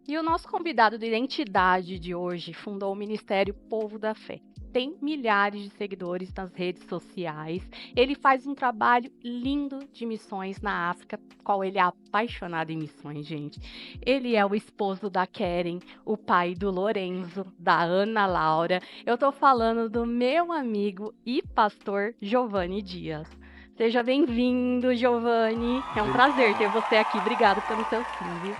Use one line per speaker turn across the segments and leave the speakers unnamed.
E o nosso convidado de identidade de hoje fundou o Ministério Povo da Fé. Tem milhares de seguidores nas redes sociais. Ele faz um trabalho lindo de missões na África, qual ele é apaixonado em missões, gente. Ele é o esposo da Keren, o pai do Lorenzo, da Ana Laura. Eu tô falando do meu amigo e pastor Giovanni Dias. Seja bem-vindo, Giovanni. É um
Bel-
prazer ter você aqui. Obrigado pelo seu sim, viu?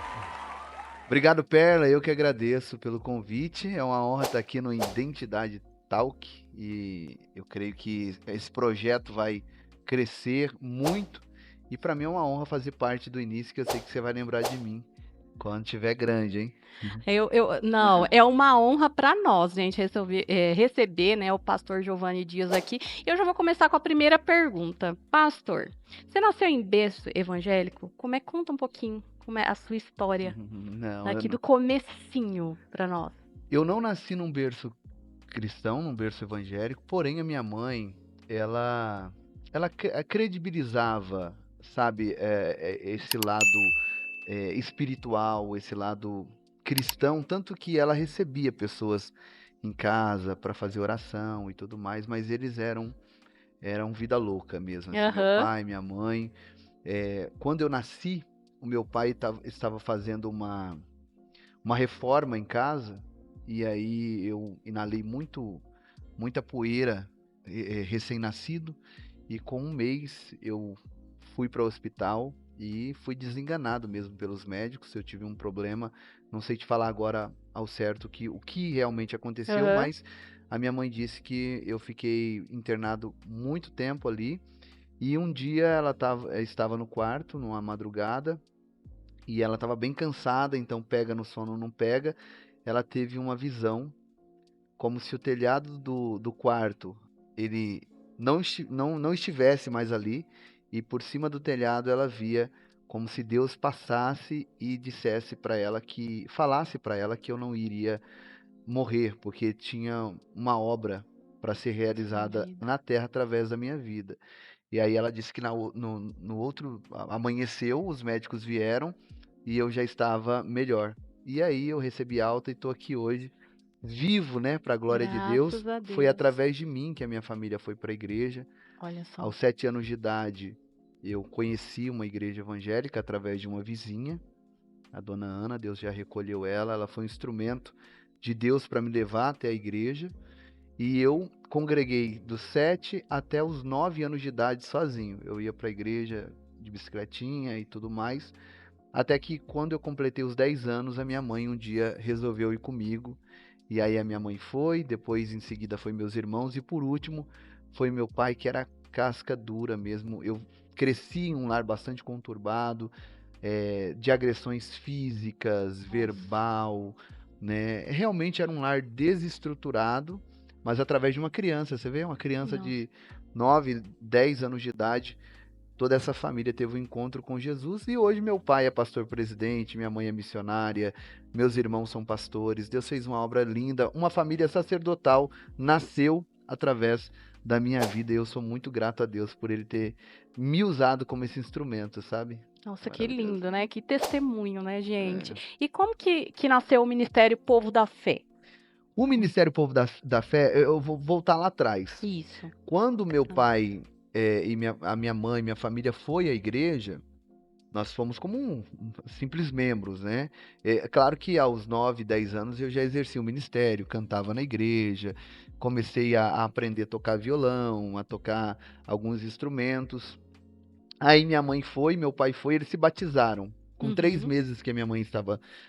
Obrigado, Perla. Eu que agradeço pelo convite. É uma honra estar aqui no Identidade Talk e eu creio que esse projeto vai crescer muito. E para mim é uma honra fazer parte do início, que eu sei que você vai lembrar de mim quando tiver grande, hein?
Não, é uma honra para nós, gente, receber, né, o pastor Giovanni Dias aqui. E eu já vou começar com a primeira pergunta. Pastor, você nasceu em berço evangélico? Conta um pouquinho como é a sua história
Não,
aqui do comecinho para nós.
eu não nasci num berço cristão, num berço evangélico, porém a minha mãe, ela credibilizava, sabe, esse lado espiritual, esse lado cristão, tanto que ela recebia pessoas em casa para fazer oração e tudo mais, mas eles eram vida louca mesmo, assim, meu
Aham.
pai, minha mãe. Quando eu nasci, o meu pai estava fazendo uma reforma em casa, e aí eu inalei muita poeira, recém-nascido, e com um mês eu fui para o hospital e fui desenganado mesmo pelos médicos. Eu tive um problema, não sei te falar agora ao certo o que realmente aconteceu,
Aham.
mas a minha mãe disse que eu fiquei internado muito tempo ali. E um dia estava no quarto, numa madrugada, e ela estava bem cansada, então pega no sono, não pega. Ela teve uma visão como se o telhado do quarto ele não estivesse mais ali, e por cima do telhado ela via como se Deus passasse e dissesse para ela que falasse para ela que eu não iria morrer, porque tinha uma obra para ser
Sua
realizada
vida.
na terra através da minha vida. E aí ela disse que no outro amanheceu, os médicos vieram e eu já estava melhor. E aí eu recebi alta e estou aqui hoje vivo, né, para a glória de Deus.
Graças a
Foi
Deus.
através de mim que a minha família foi para a igreja.
Olha só.
Aos 7 anos de idade, eu conheci uma igreja evangélica através de uma vizinha, a dona Ana. Deus já recolheu ela. Ela foi um instrumento de Deus para me levar até a igreja. E eu congreguei dos 7 até os 9 anos de idade sozinho. Eu ia para a igreja de bicicletinha e tudo mais. Até que quando eu completei os 10 anos, a minha mãe um dia resolveu ir comigo. E aí a minha mãe foi, depois em seguida foi meus irmãos e por último foi meu pai, que era casca dura mesmo. Eu cresci em um lar bastante conturbado, de agressões físicas,
Nossa.
verbal, né? Realmente era um lar desestruturado, mas através de uma criança. Você vê, uma criança
Nossa.
de 9, 10 anos de idade, toda essa família teve um encontro com Jesus, e hoje meu pai é pastor presidente, minha mãe é missionária, meus irmãos são pastores. Deus fez uma obra linda, uma família sacerdotal nasceu através da minha vida, e eu sou muito grato a Deus por ele ter me usado como esse instrumento, sabe?
Nossa, que
Maravilhoso.
lindo, né? Que testemunho, né, gente?
É.
E como que nasceu o Ministério Povo da Fé?
O Ministério Povo da Fé, eu vou voltar lá atrás.
Isso.
Quando meu
Ah,
pai e a minha mãe, minha família foi à igreja, nós fomos como simples membros, né? É claro que aos 9, 10 anos eu já exercia o ministério, cantava na igreja, comecei a aprender a tocar violão, a tocar alguns instrumentos. Aí minha mãe foi, meu pai foi, eles se batizaram. Com 3 meses que a minha mãe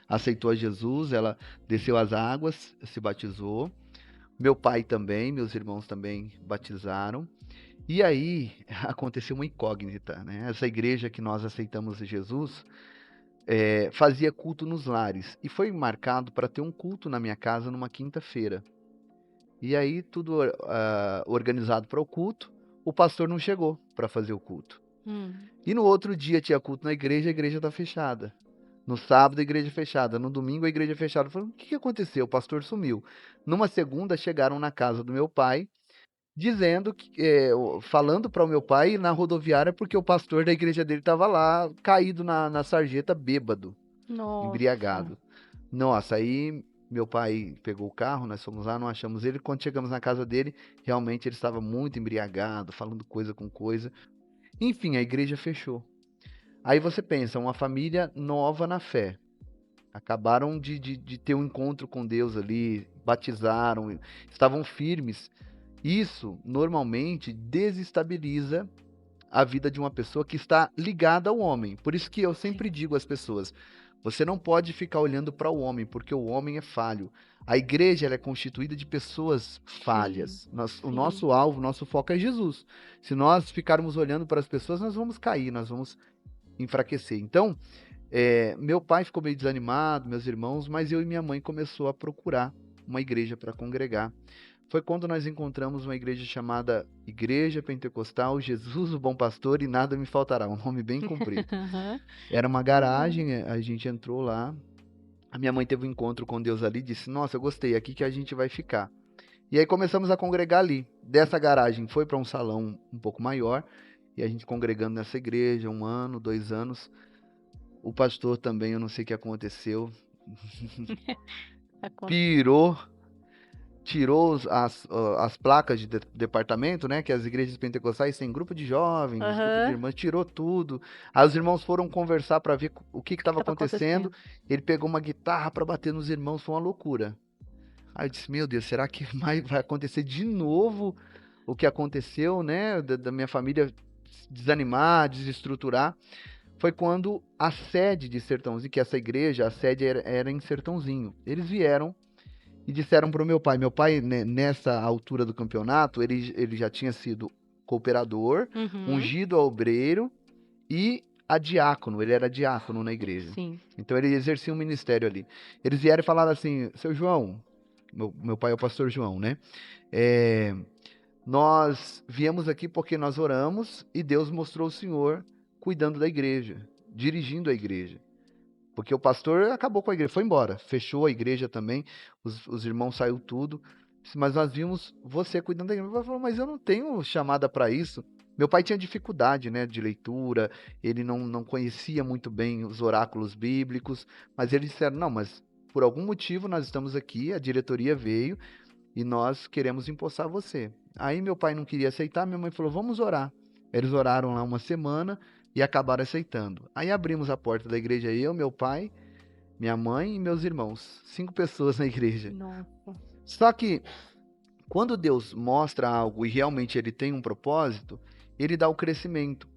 aceitou a Jesus, ela desceu as águas, se batizou. Meu pai também, meus irmãos também batizaram. E aí aconteceu uma incógnita, né? Essa igreja que nós aceitamos Jesus fazia culto nos lares, e foi marcado para ter um culto na minha casa numa quinta-feira. E aí tudo organizado para o culto, o pastor não chegou para fazer o culto.
hum.
E no outro dia tinha culto na igreja, a igreja está fechada. No sábado, a igreja fechada. No domingo, a igreja fechada. Eu falei, o que aconteceu? O pastor sumiu. Numa segunda, chegaram na casa do meu pai, dizendo falando para o meu pai ir na rodoviária, porque o pastor da igreja dele estava lá, caído na sarjeta, bêbado,
Nossa.
embriagado. Nossa, aí meu pai pegou o carro, nós fomos lá, não achamos ele. Quando chegamos na casa dele, realmente ele estava muito embriagado, falando coisa com coisa. Enfim, a igreja fechou. Aí você pensa, uma família nova na fé. Acabaram de ter um encontro com Deus ali, batizaram, estavam firmes. Isso normalmente desestabiliza a vida de uma pessoa que está ligada ao homem. Por isso que eu
Sim.
sempre digo às pessoas: você não pode ficar olhando para o homem, porque o homem é falho. A igreja ela é constituída de pessoas
Sim,
falhas. O
sim.
nosso alvo, o nosso foco é Jesus. Se nós ficarmos olhando para as pessoas, nós vamos cair, nós vamos enfraquecer. Então, meu pai ficou meio desanimado, meus irmãos, mas eu e minha mãe começou a procurar uma igreja para congregar. Foi quando nós encontramos uma igreja chamada Igreja Pentecostal Jesus o Bom Pastor e Nada Me Faltará, um nome bem comprido.
Aham.
Era uma
Legal.
garagem, a gente entrou lá, a minha mãe teve um encontro com Deus ali e disse: Nossa, eu gostei, aqui que a gente vai ficar. E aí começamos a congregar ali. Dessa garagem foi para um salão um pouco maior, e a gente congregando nessa igreja, 1 ano, 2 anos. O pastor também, eu não sei o que aconteceu,
Acontece.
pirou, tirou as placas de departamento, né? Que as igrejas pentecostais têm grupo de jovens, grupo de
Aham.
irmãs, tirou tudo. Aí os irmãos foram conversar para ver o que
O que
estava
estava
acontecendo.
acontecendo?
Ele pegou uma guitarra para bater nos irmãos, foi uma loucura. Aí eu disse: Meu Deus, será que vai acontecer de novo o que aconteceu, né? Da minha família desanimar, desestruturar. Foi quando a sede de Sertãozinho, que essa igreja, a sede era em Sertãozinho. Eles vieram e disseram para o meu pai, né, nessa altura do campeonato, ele já tinha sido cooperador,
Uhum.
ungido a obreiro e a diácono, ele era diácono na igreja.
Sim.
Então ele exercia um ministério ali. Eles vieram e falaram assim: Seu João, meu pai é o pastor João, né? É, nós viemos aqui porque nós oramos e Deus mostrou o Senhor cuidando da igreja, dirigindo a igreja. Porque o pastor acabou com a igreja, foi embora, fechou a igreja também, os irmãos saiu tudo. Mas nós vimos você cuidando da igreja. Meu pai falou: Mas eu não tenho chamada para isso. Meu pai tinha dificuldade, né, de leitura, ele não conhecia muito bem os oráculos bíblicos, mas eles disseram: Não, mas por algum motivo nós estamos aqui, a diretoria veio e nós queremos empossar você. Aí meu pai não queria aceitar, minha mãe falou: Vamos orar. Eles oraram lá uma semana e acabaram aceitando. Aí abrimos a porta da igreja, eu, meu pai, minha mãe e meus irmãos. 5 pessoas na igreja.
Nossa.
Só que quando Deus mostra algo e realmente ele tem um propósito, ele dá o crescimento.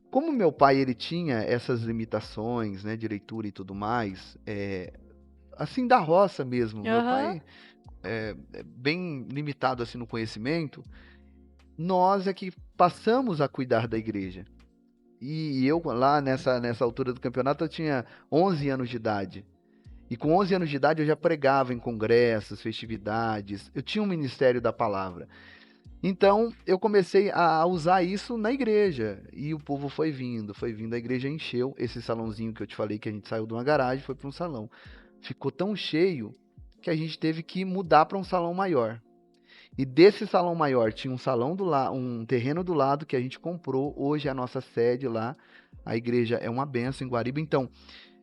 Como meu pai ele tinha essas limitações, né, de leitura e tudo mais, assim da roça mesmo. Meu
Aham.
pai é bem limitado assim no conhecimento. Nós é que passamos a cuidar da igreja. E eu lá nessa altura do campeonato eu tinha 11 anos de idade. E com 11 anos de idade eu já pregava em congressos, festividades. Eu tinha um ministério da palavra. Então eu comecei a usar isso na igreja. E o povo foi vindo. A igreja encheu esse salãozinho que eu te falei que a gente saiu de uma garagem, foi para um salão. Ficou tão cheio que a gente teve que mudar para um salão maior. E desse salão maior tinha um salão um terreno do lado que a gente comprou. Hoje é a nossa sede lá. A igreja é uma benção em Guariba. Então,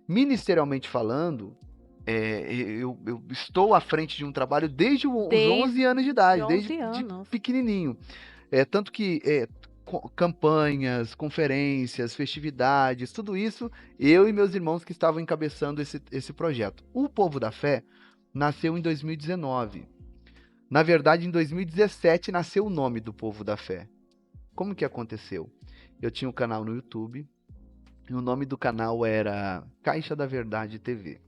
ministerialmente falando, eu estou à frente de um trabalho desde os
Desde
11 anos de idade, desde
11
de
anos.
pequenininho. Tanto que campanhas, conferências, festividades, tudo isso, eu e meus irmãos que estavam encabeçando esse projeto. O Povo da Fé nasceu em 2019. Na verdade, em 2017 nasceu o nome do Povo da Fé. Como que aconteceu? Eu tinha um canal no YouTube e o nome do canal era Caixa da Verdade TV.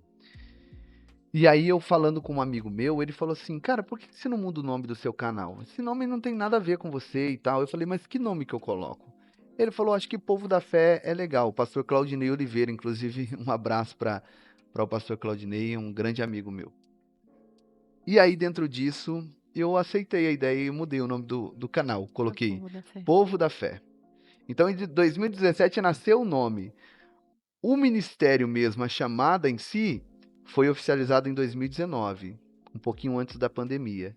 E aí eu falando com um amigo meu, ele falou assim: Cara, por que você não muda o nome do seu canal? Esse nome não tem nada a ver com você e tal. Eu falei: Mas que nome que eu coloco? Ele falou: Acho que Povo da Fé é legal. O pastor Claudinei Oliveira, inclusive, um abraço para o pastor Claudinei, um grande amigo meu. E aí, dentro disso, eu aceitei a ideia e mudei o nome do canal.
O
Coloquei
povo da fé.
Povo da Fé. Então, em 2017 nasceu o nome. O ministério mesmo, a chamada em si, foi oficializado em 2019, um pouquinho antes da pandemia.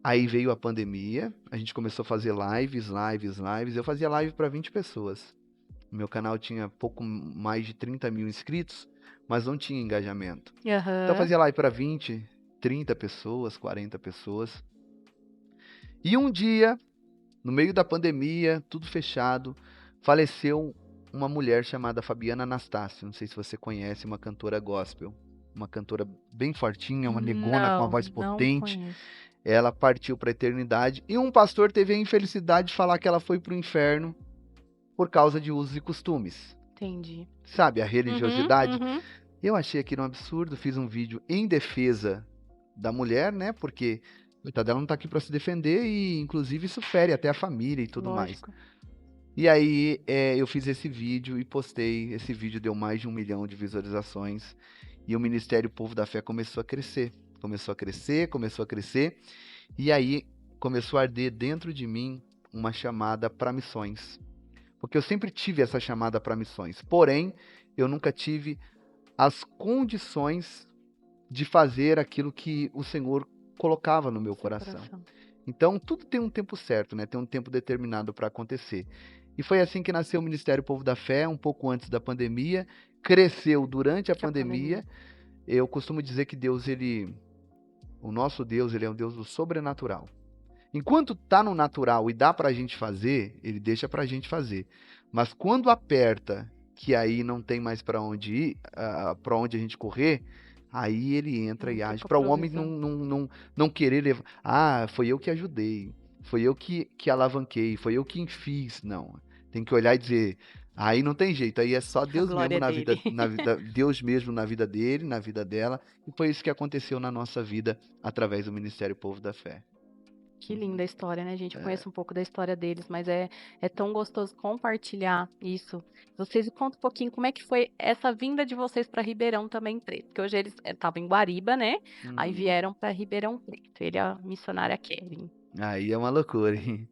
Aí veio a pandemia, a gente começou a fazer lives. Eu fazia live para 20 pessoas. O meu canal tinha pouco mais de 30 mil inscritos. mas não tinha engajamento. Então
Aham.
fazia live para 20, 30 pessoas, 40 pessoas. E um dia, no meio da pandemia, tudo fechado, faleceu uma mulher chamada Fabiana Anastácio. Não sei se você conhece, uma cantora gospel. Uma cantora bem fortinha, uma negona com uma
Não,
voz
não
potente.
conheço.
Ela partiu para a eternidade e um pastor teve a infelicidade de falar que ela foi para o inferno por causa de usos e costumes.
Entendi.
Sabe, a
Uhum,
religiosidade.
uhum.
Eu achei aquilo um absurdo, fiz um vídeo em defesa da mulher, né? Porque coitada dela não tá aqui para se defender e, inclusive, isso fere até a família e tudo mais.
Lógico.
E aí, eu fiz esse vídeo e postei. Esse vídeo deu mais de 1 milhão de visualizações e o Ministério Povo da Fé começou a crescer. Começou a crescer, começou a crescer. E aí começou a arder dentro de mim uma chamada para missões. Porque eu sempre tive essa chamada para missões. Porém, eu nunca tive as condições de fazer aquilo que o Senhor colocava no meu
Seu
coração.
coração.
Então, tudo tem um tempo certo, né? Tem um tempo determinado para acontecer. E foi assim que nasceu o Ministério Povo da Fé, um pouco antes da pandemia, cresceu durante a
Que a pandemia.
pandemia. Eu costumo dizer que Deus, o nosso Deus, ele é um Deus do sobrenatural. Enquanto tá no natural e dá pra gente fazer, ele deixa pra gente fazer. Mas quando aperta, que aí não tem mais pra onde ir, para onde a gente correr, aí ele entra e
Entra
age
com a
para o homem
provisão.
não querer levar. Ah, foi eu que ajudei, foi eu que alavanquei, foi eu que fiz. Não, tem que olhar e dizer, aí não tem jeito, aí é só
A
Deus mesmo
glória dele.
Deus mesmo na vida dele, na vida dela, e foi isso que aconteceu na nossa vida através do Ministério Povo da Fé.
Que linda a história, né, gente? Eu
É.
conheço um pouco da história deles, mas é tão gostoso compartilhar isso. Vocês contam um pouquinho como é que foi essa vinda de vocês para Ribeirão também Preto, porque hoje eles estavam em Guariba, né? Aí
Uhum.
vieram para Ribeirão Preto. Ele é a missionária Kevin.
Aí é uma loucura, hein?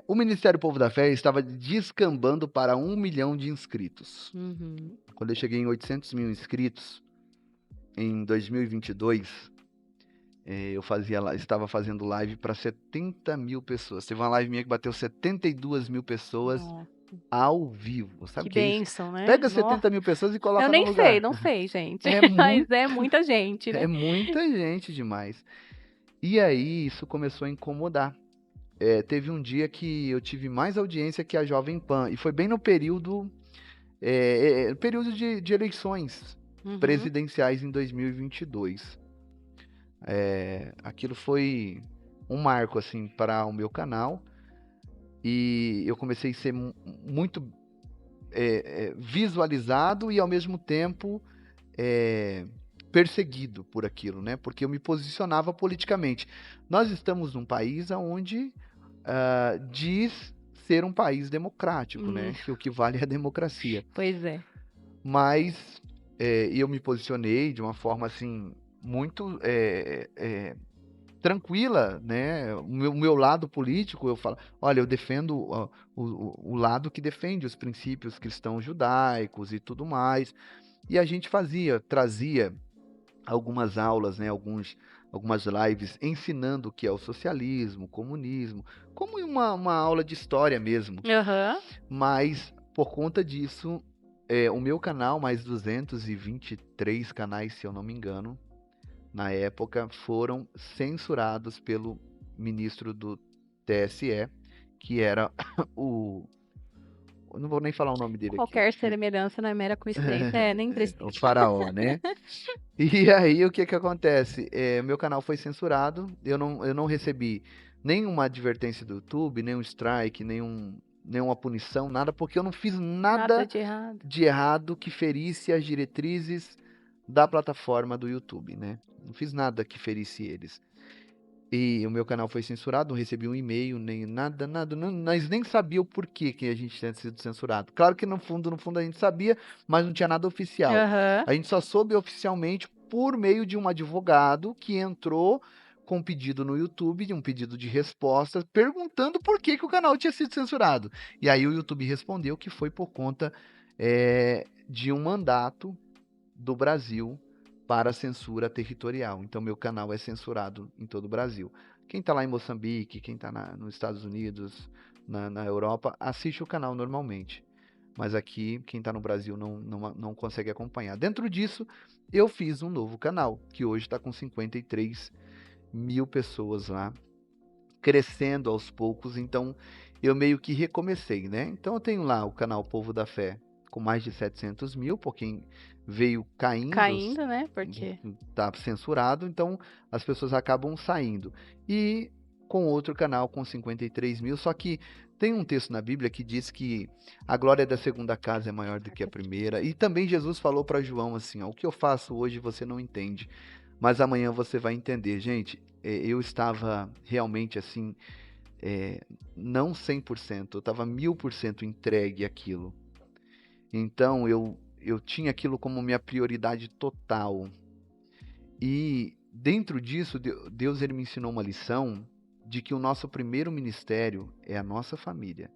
O Ministério Povo da Fé estava descambando para 1 milhão de inscritos.
Uhum.
Quando eu cheguei em 800 mil inscritos, em 2022, estava fazendo live para 70 mil pessoas. Teve uma live minha que bateu 72 mil pessoas
Nossa,
ao vivo. Sabe
que
o que é isso?
bênção, né?
Pega
Nossa,
70 mil pessoas e
eu
coloca no
nem sei,
lugar.
não sei, gente.
É
Mas
muito,
é muita gente,
é
né?
muita gente demais. E aí isso começou a incomodar. Teve um dia que eu tive mais audiência que a Jovem Pan, e foi bem no período de eleições
Uhum.
presidenciais em 2022. Aquilo foi um marco assim para o meu canal e eu comecei a ser muito visualizado e ao mesmo tempo é, perseguido por aquilo, né? Porque eu me posicionava politicamente. Nós estamos num país onde diz ser um país democrático, né? Que o que vale é a democracia.
Pois é.
Mas eu me posicionei de uma forma assim muito tranquila, né? O meu lado político, eu falo, olha, eu defendo o lado que defende os princípios cristãos judaicos e tudo mais. E a gente trazia algumas aulas, né? Algumas lives ensinando o que é o socialismo, o comunismo, como uma aula de história mesmo.
Aham.
Mas por conta disso, o meu canal, mais 223 canais, se eu não me engano, na época, foram censurados pelo ministro do TSE, que era o. Eu não vou nem falar o nome dele aqui.
Qualquer semelhança não é mera coincidência. É, nem
O
precisa.
faraó, né? E aí, o que que acontece? Meu canal foi censurado, eu não recebi nenhuma advertência do YouTube, nenhum strike, nenhuma punição, nada, porque eu não fiz
Nada
nada
de errado.
de errado que ferisse as diretrizes da plataforma do YouTube, né? Não fiz nada que ferisse eles. E o meu canal foi censurado, não recebi um e-mail, nem nada, nada. Nós nem sabia o porquê que a gente tinha sido censurado. Claro que no fundo a gente sabia, mas não tinha nada oficial.
Aham.
A gente só soube oficialmente por meio de um advogado que entrou com um pedido no YouTube, um pedido de resposta, perguntando por que que o canal tinha sido censurado. E aí o YouTube respondeu que foi por conta de um mandato do Brasil para censura territorial. Então, meu canal é censurado em todo o Brasil. Quem está lá em Moçambique, quem está nos Estados Unidos, na Europa, assiste o canal normalmente. mas aqui quem está no Brasil não consegue acompanhar. Dentro disso, eu fiz um novo canal, que hoje está com 53 mil pessoas lá, crescendo aos poucos, então eu meio que recomecei, né? Então eu tenho lá o canal Povo da Fé com mais de 700 mil, porque veio caindo,
Caindo, né? Porque.
tá censurado, então as pessoas acabam saindo. E com outro canal com 53 mil, só que tem um texto na Bíblia que diz que a glória da segunda casa é maior do que a primeira. E também Jesus falou para João assim, ó, o que eu faço hoje você não entende, mas amanhã você vai entender. Gente, eu estava realmente assim, não 100%, eu estava 1000% entregue àquilo. Então eu tinha aquilo como minha prioridade total. E dentro disso, Deus ele me ensinou uma lição de que o nosso primeiro ministério é a nossa família.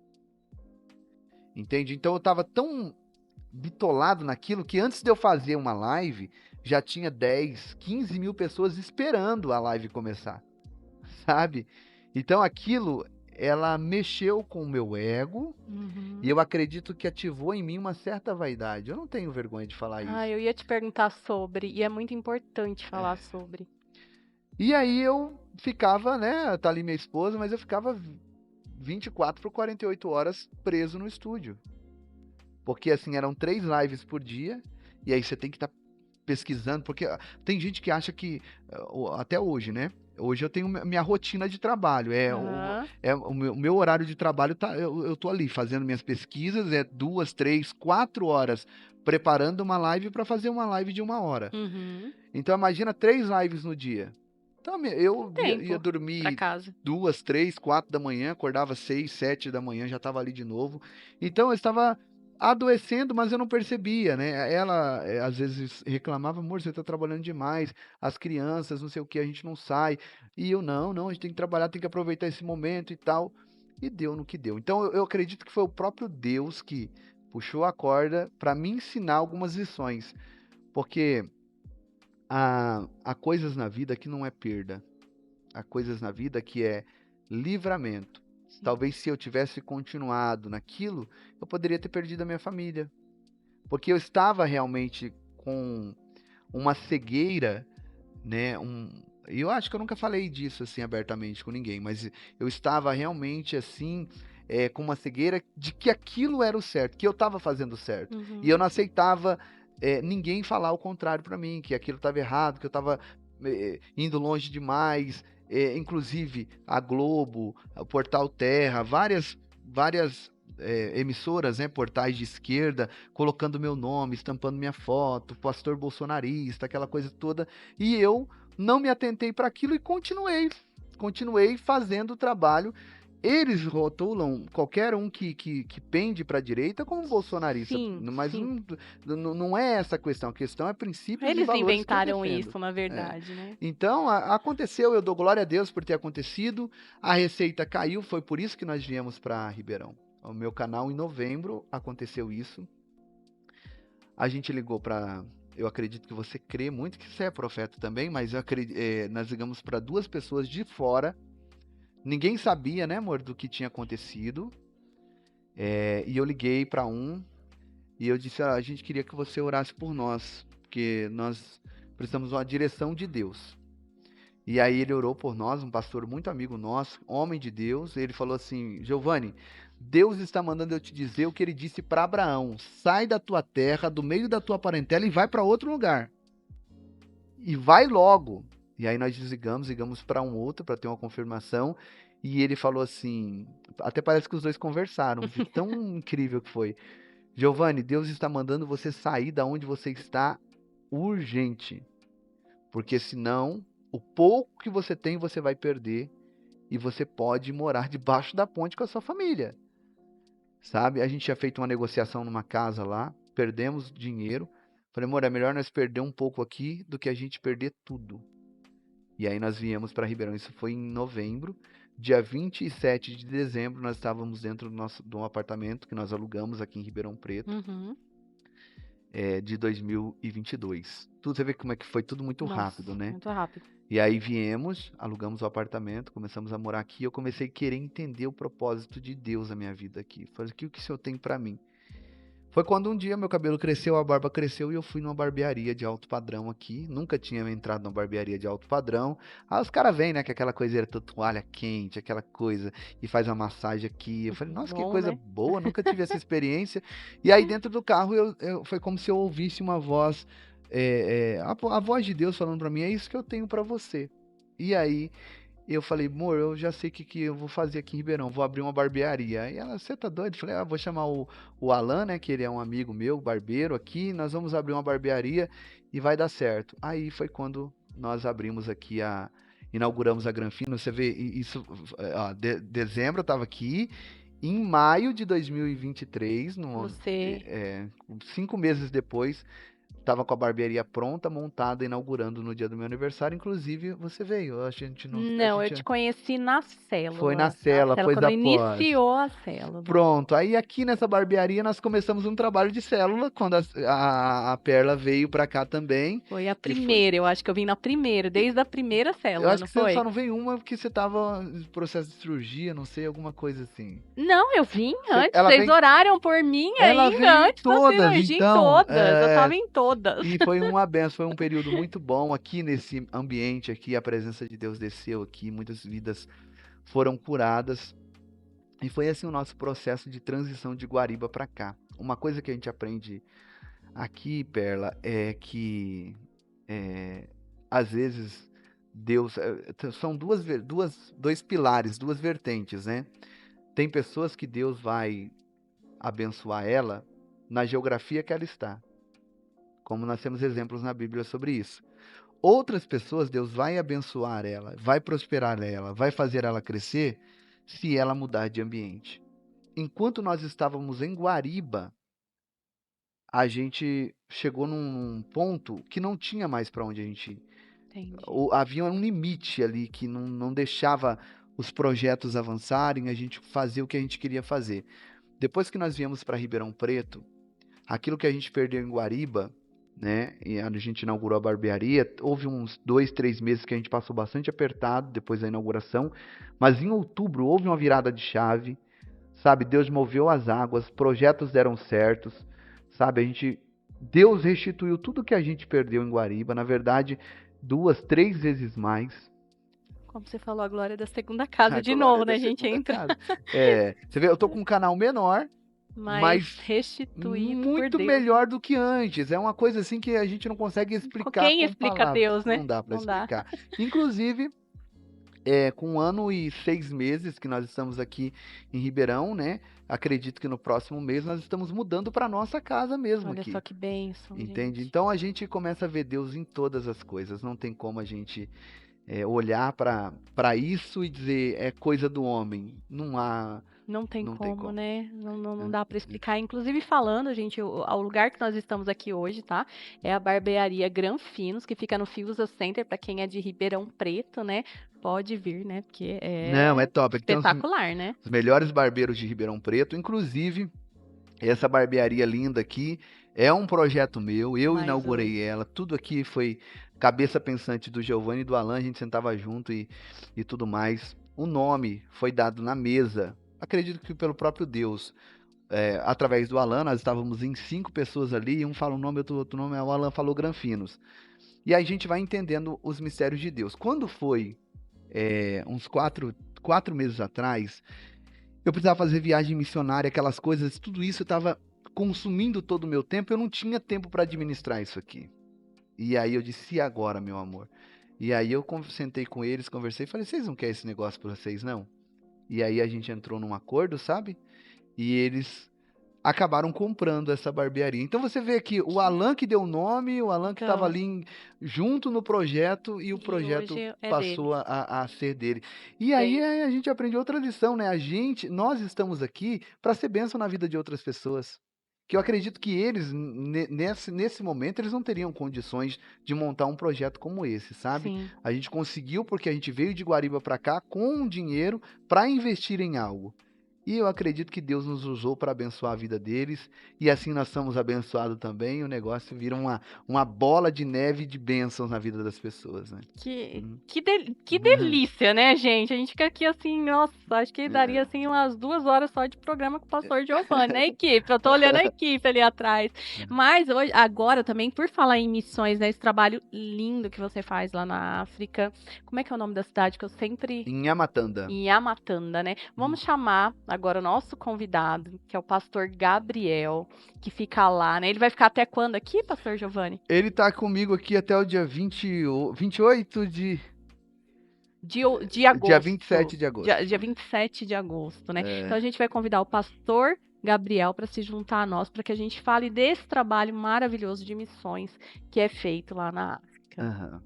Entende? Então eu estava tão bitolado naquilo que antes de eu fazer uma live, já tinha 10, 15 mil pessoas esperando a live começar, sabe? Então aquilo, ela mexeu com o meu ego e eu acredito que ativou em mim uma certa vaidade. Eu não tenho vergonha de falar
Ah,
isso.
eu ia te perguntar sobre, e é muito importante falar sobre.
E aí eu ficava, né? Tá ali minha esposa, mas eu ficava 24 por 48 horas preso no estúdio. Porque assim, eram 3 lives por dia, e aí você tem que estar pesquisando, porque tem gente que acha que, até hoje, né? Hoje eu tenho minha rotina de trabalho,
Aham.
o meu horário de trabalho, tá, eu tô ali fazendo minhas pesquisas, 2, 3, 4 horas preparando uma live para fazer uma live de 1 hora.
Uhum.
Então imagina 3 lives no dia. Então
Um
eu ia
tempo pra
dormir
casa.
2, 3, 4 da manhã, acordava 6, 7 da manhã, já estava ali de novo. Então eu estava adoecendo, mas eu não percebia, né? Ela às vezes reclamava, amor, você está trabalhando demais, as crianças, não sei o que, a gente não sai. E eu, não, a gente tem que trabalhar, tem que aproveitar esse momento e tal. E deu no que deu. Então eu acredito que foi o próprio Deus que puxou a corda para me ensinar algumas lições. Porque há coisas na vida que não é perda. Há coisas na vida que é livramento.
Sim.
Talvez se eu tivesse continuado naquilo, eu poderia ter perdido a minha família. Porque eu estava realmente com uma cegueira, né? Eu acho que eu nunca falei disso assim abertamente com ninguém, mas eu estava realmente assim, com uma cegueira de que aquilo era o certo, que eu estava fazendo certo. E eu
Uhum.
não aceitava ninguém falar o contrário para mim, que aquilo estava errado, que eu estava indo longe demais. Inclusive a Globo, o Portal Terra, várias emissoras, né, portais de esquerda, colocando meu nome, estampando minha foto, pastor bolsonarista, aquela coisa toda. E eu não me atentei para aquilo e continuei fazendo o trabalho. Eles rotulam qualquer um que pende para a direita como bolsonarista,
Sim,
mas
sim.
não é essa a questão é princípios e
Eles
valores que eu
inventaram
defendo.
isso, na
É.
verdade, né?
Então, aconteceu, eu dou glória a Deus por ter acontecido, a receita caiu, foi por isso que nós viemos para Ribeirão. O meu canal, em novembro, aconteceu isso. A gente ligou para. Eu acredito que você crê muito que você é profeta também, mas nós ligamos para 2 pessoas de fora. Ninguém sabia, né, amor, do que tinha acontecido. E eu liguei para um e eu disse: a gente queria que você orasse por nós, porque nós precisamos de uma direção de Deus. E aí ele orou por nós, um pastor muito amigo nosso, homem de Deus. Ele falou assim: Giovanni, Deus está mandando eu te dizer o que ele disse para Abraão: sai da tua terra, do meio da tua parentela e vai para outro lugar. E vai logo. E aí nós ligamos para um outro para ter uma confirmação. E ele falou assim: até parece que os dois conversaram, de tão incrível que foi. Giovanni, Deus está mandando você sair da onde você está urgente. Porque senão, o pouco que você tem, você vai perder. E você pode morar debaixo da ponte com a sua família. Sabe? A gente tinha feito uma negociação numa casa lá, perdemos dinheiro. Falei, amor, é melhor nós perder um pouco aqui do que a gente perder tudo. E aí nós viemos para Ribeirão. Isso foi em novembro. Dia 27 de dezembro, nós estávamos dentro de um apartamento que nós alugamos aqui em Ribeirão Preto,
Uhum.
de 2022. Tudo, você vê como é que foi tudo muito rápido,
Nossa,
né?
muito rápido.
E aí viemos, alugamos o apartamento, começamos a morar aqui. Eu comecei a querer entender o propósito de Deus na minha vida aqui. Falei, o que o senhor tem para mim? Foi quando um dia meu cabelo cresceu, a barba cresceu e eu fui numa barbearia de alto padrão aqui. Nunca tinha entrado numa barbearia de alto padrão. Aí os caras vêm, né, com aquela coiseira, toalha quente, aquela coisa, e faz uma massagem aqui. Eu falei, nossa, que
Bom,
coisa
né?
boa, nunca tive essa experiência. E aí dentro do carro foi como se eu ouvisse uma voz, a voz de Deus falando pra mim, é isso que eu tenho pra você. E aí eu falei, amor, eu já sei o que eu vou fazer aqui em Ribeirão, vou abrir uma barbearia. Aí ela, você tá doido? Eu falei, vou chamar o Alan, né, que ele é um amigo meu, barbeiro aqui, nós vamos abrir uma barbearia e vai dar certo. Aí foi quando nós abrimos aqui inauguramos a Granfino, você vê, isso, dezembro eu tava aqui, em maio de 2023,
Você.
5 meses depois, tava com a barbearia pronta, montada, inaugurando no dia do meu aniversário. Inclusive, você veio. A gente não. A
Não, eu
gente
te conheci na
foi na
célula. Na
cela,
célula,
foi
quando
após.
iniciou a célula.
Pronto. Aí aqui nessa barbearia nós começamos um trabalho de célula, quando a Perla veio pra cá também.
Foi a
E foi.
primeira, eu acho que eu vim na primeira, desde a primeira
Eu
célula,
acho
não
que você só
foi?
não veio uma porque você tava em processo de cirurgia, não sei, alguma coisa assim.
Não, eu vim antes,
Ela
vocês
veio,
oraram por mim
ela
ainda
veio em
antes da
todas,
cirurgia, em
então.
todas, eu tava em todas.
E foi uma benção, foi um período muito bom aqui nesse ambiente aqui, a presença de Deus desceu aqui, muitas vidas foram curadas. E foi assim o nosso processo de transição de Guariba para cá. Uma coisa que a gente aprende aqui, Perla, é que às vezes Deus são dois pilares, duas vertentes, né? Tem pessoas que Deus vai abençoar ela na geografia que ela está, como nós temos exemplos na Bíblia sobre isso. Outras pessoas, Deus vai abençoar ela, vai prosperar ela, vai fazer ela crescer se ela mudar de ambiente. Enquanto nós estávamos em Guariba, a gente chegou num ponto que não tinha mais para onde a gente ir.
Entendi.
Havia um limite ali que não deixava os projetos avançarem, a gente fazer o que a gente queria fazer. Depois que nós viemos para Ribeirão Preto, aquilo que a gente perdeu em Guariba, né? E a gente inaugurou a barbearia. Houve uns 2, 3 meses que a gente passou bastante apertado depois da inauguração, mas em outubro houve uma virada de chave, sabe? Deus moveu as águas, projetos deram certos, sabe? Deus restituiu tudo que a gente perdeu em Guariba, na verdade, 2, 3 vezes mais.
Como você falou, a glória da segunda casa
A
de
glória
novo, né?
da
A gente
segunda
entra,
casa. Você vê, eu tô com um canal menor,
mas
mas
restituído por
muito
Deus.
melhor do que antes. É uma coisa assim que a gente não consegue explicar
Quem
com
explica
palavras.
Deus, né?
Não dá para
Não dá.
explicar. Inclusive, com 1 ano e 6 meses que nós estamos aqui em Ribeirão, né? Acredito que no próximo mês nós estamos mudando para nossa casa mesmo
Olha só
aqui.
que bênção,
Entende?
gente.
Então a gente começa a ver Deus em todas as coisas. Não tem como a gente olhar para isso e dizer é coisa do homem. Não há,
Não tem
não tem
como,
como.
né? Não
Né?
dá para explicar. Inclusive, falando, gente, o lugar que nós estamos aqui hoje, tá? É a barbearia Granfinos, que fica no Fiusa Center, para quem é de Ribeirão Preto, né? Pode vir, né? Porque
Não, é
é
top. Aqui tem
espetacular, né?
os melhores barbeiros de Ribeirão Preto. Inclusive, essa barbearia linda aqui é um projeto meu. Eu
Mas
inaugurei ela. Tudo aqui foi cabeça pensante do Giovanni e do Alan. A gente sentava junto e tudo mais. O nome foi dado na mesa. Acredito que pelo próprio Deus. Através do Alan, nós estávamos em 5 pessoas ali. Um fala um nome, outro nome. O Alan falou Granfinos. E aí a gente vai entendendo os mistérios de Deus. Quando foi uns 4 meses atrás, eu precisava fazer viagem missionária, aquelas coisas, tudo isso estava consumindo todo o meu tempo, eu não tinha tempo para administrar isso aqui. E aí eu disse, e agora, meu amor? E aí eu sentei com eles, conversei, falei, vocês não querem esse negócio para vocês, não? E aí a gente entrou num acordo, sabe? E eles acabaram comprando essa barbearia. Então você vê que o Alan que deu o nome, o Alan que estava
então,
ali junto no projeto e o
e
projeto
hoje é deles.
passou a ser dele. E aí
Bem,
a gente aprende outra lição, né? Nós estamos aqui para ser bênção na vida de outras pessoas. Que eu acredito que eles, nesse momento, eles não teriam condições de montar um projeto como esse, sabe?
sim.
A gente conseguiu porque a gente veio de Guariba para cá com um dinheiro para investir em algo. E eu acredito que Deus nos usou para abençoar a vida deles, e assim nós somos abençoados também, e o negócio vira uma bola de neve de bênçãos na vida das pessoas, né?
Que,
Hum.
que, que delícia, né, gente? A gente fica aqui assim, nossa, acho que daria assim umas 2 horas só de programa com o pastor Giovanni, na equipe. Eu tô olhando a equipe ali atrás. Mas hoje, agora também, por falar em missões, né, esse trabalho lindo que você faz lá na África. Como é que é o nome da cidade que eu sempre.
Em Amatanda.
Em Amatanda, né? Vamos chamar agora o nosso convidado, que é o pastor Gabriel, que fica lá, né? Ele vai ficar até quando aqui, pastor Giovanni?
Ele tá comigo aqui até o dia 28 de...
De
Dia
agosto.
27 de agosto.
Dia 27 de agosto, né? Então a gente vai convidar o pastor Gabriel para se juntar a nós, para que a gente fale desse trabalho maravilhoso de missões que é feito lá na África.
Aham.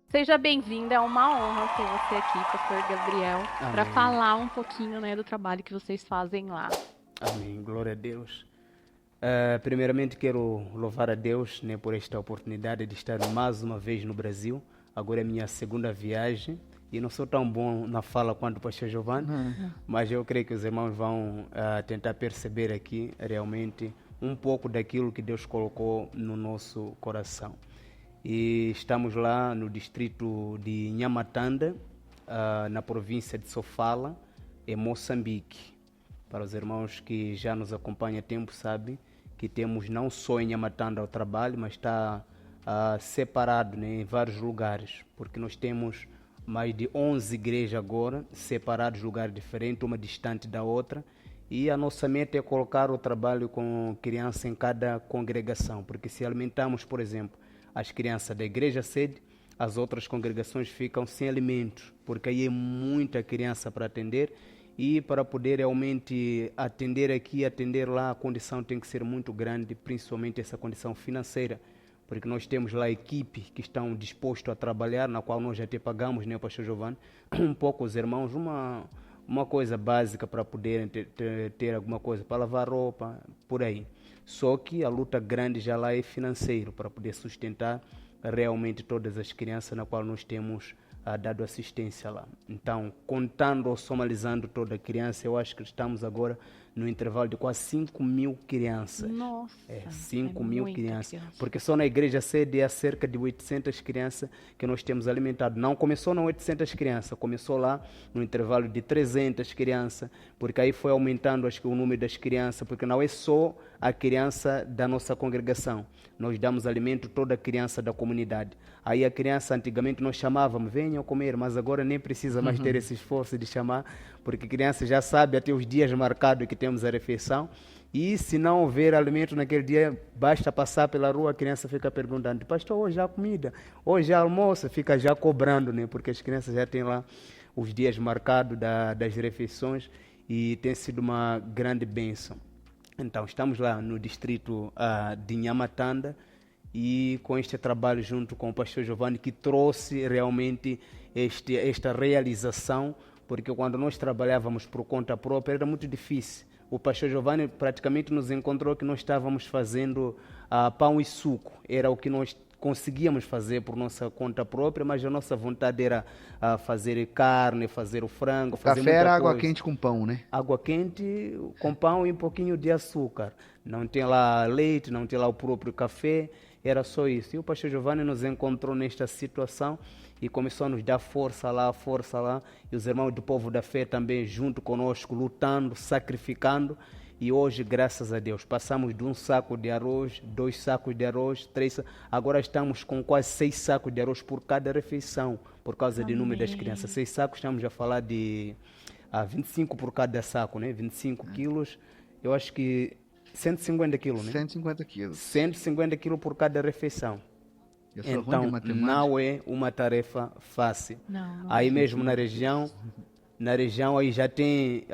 Seja bem-vindo, é uma honra ter você aqui, pastor Gabriel, para
Amém.
falar um pouquinho, né, do trabalho que vocês fazem lá.
Amém. Glória a Deus. Primeiramente quero louvar a Deus, né, por esta oportunidade de estar mais uma vez no Brasil. Agora é minha segunda viagem e não sou tão bom na fala quanto o pastor Giovanni, mas eu creio que os irmãos vão tentar perceber aqui realmente um pouco daquilo que Deus colocou no nosso coração. E estamos lá no distrito de Nhamatanda, na província de Sofala, em Moçambique. Para os irmãos que já nos acompanham há tempo, sabem que temos não só em Nhamatanda o trabalho, mas está separado, né, em vários lugares, porque nós temos mais de 11 igrejas agora, separadas em lugares diferentes, uma distante da outra, e a nossa meta é colocar o trabalho com criança em cada congregação, porque se alimentamos, por exemplo, as crianças da igreja sede, as outras congregações ficam sem alimentos, porque aí é muita criança para atender, e para poder realmente atender aqui, atender lá, a condição tem que ser muito grande, principalmente essa condição financeira, porque nós temos lá equipe que estão dispostos a trabalhar, na qual nós já até pagamos, né, pastor Giovanni, um pouco os irmãos, uma coisa básica para poderem ter alguma coisa para lavar roupa, por aí. Só que a luta grande já lá é financeiro, para poder sustentar realmente todas as crianças na qual nós temos dado assistência lá. Então, contando ou somalizando toda a criança, eu acho que estamos agora no intervalo de quase 5.000 crianças.
Nossa,
5.000
muita
crianças. Porque só na igreja sede há cerca de 800 crianças que nós temos alimentado. Não começou não 800 crianças, começou lá no intervalo de 300 crianças, porque aí foi aumentando acho que o número das crianças, porque não é só a criança da nossa congregação. Nós damos alimento a toda a criança da comunidade. Aí a criança, antigamente nós chamávamos, venham comer, mas agora nem precisa mais ter esse esforço de chamar, porque a criança já sabe até os dias marcados que temos a refeição, e se não houver alimento naquele dia, basta passar pela rua, a criança fica perguntando, pastor, hoje há comida, hoje há almoço, fica já cobrando, né? Porque as crianças já têm lá os dias marcados das refeições, e tem sido uma grande bênção. Então, estamos lá no distrito de Nhamatanda, e com este trabalho junto com o pastor Giovanni, que trouxe realmente esta realização, porque quando nós trabalhávamos por conta própria era muito difícil. O pastor Giovanni praticamente nos encontrou que nós estávamos fazendo pão e suco, era o que nós conseguíamos fazer por nossa conta própria, mas a nossa vontade era fazer carne, fazer o frango, fazer
Café era
muita
água
coisa.
quente com pão, né?
Água quente com pão e um pouquinho de açúcar. Não tem lá leite, não tem lá o próprio café, era só isso. E o pastor Giovanni nos encontrou nesta situação e começou a nos dar força lá, e os irmãos do povo da fé também junto conosco, lutando, sacrificando. E hoje, graças a Deus, passamos de 1 saco de arroz, 2 sacos de arroz, 3 sacos. Agora estamos com quase 6 sacos de arroz por cada refeição, por causa do número das crianças. 6 sacos, estamos a falar de 25 por cada saco, né? 25 quilos, eu acho que 150 quilos, né?
150 quilos.
150 quilos por cada refeição.
Eu sou ruim
Então,
de matemática.
não é uma tarefa fácil.
Não
Aí
é.
mesmo na região aí já tem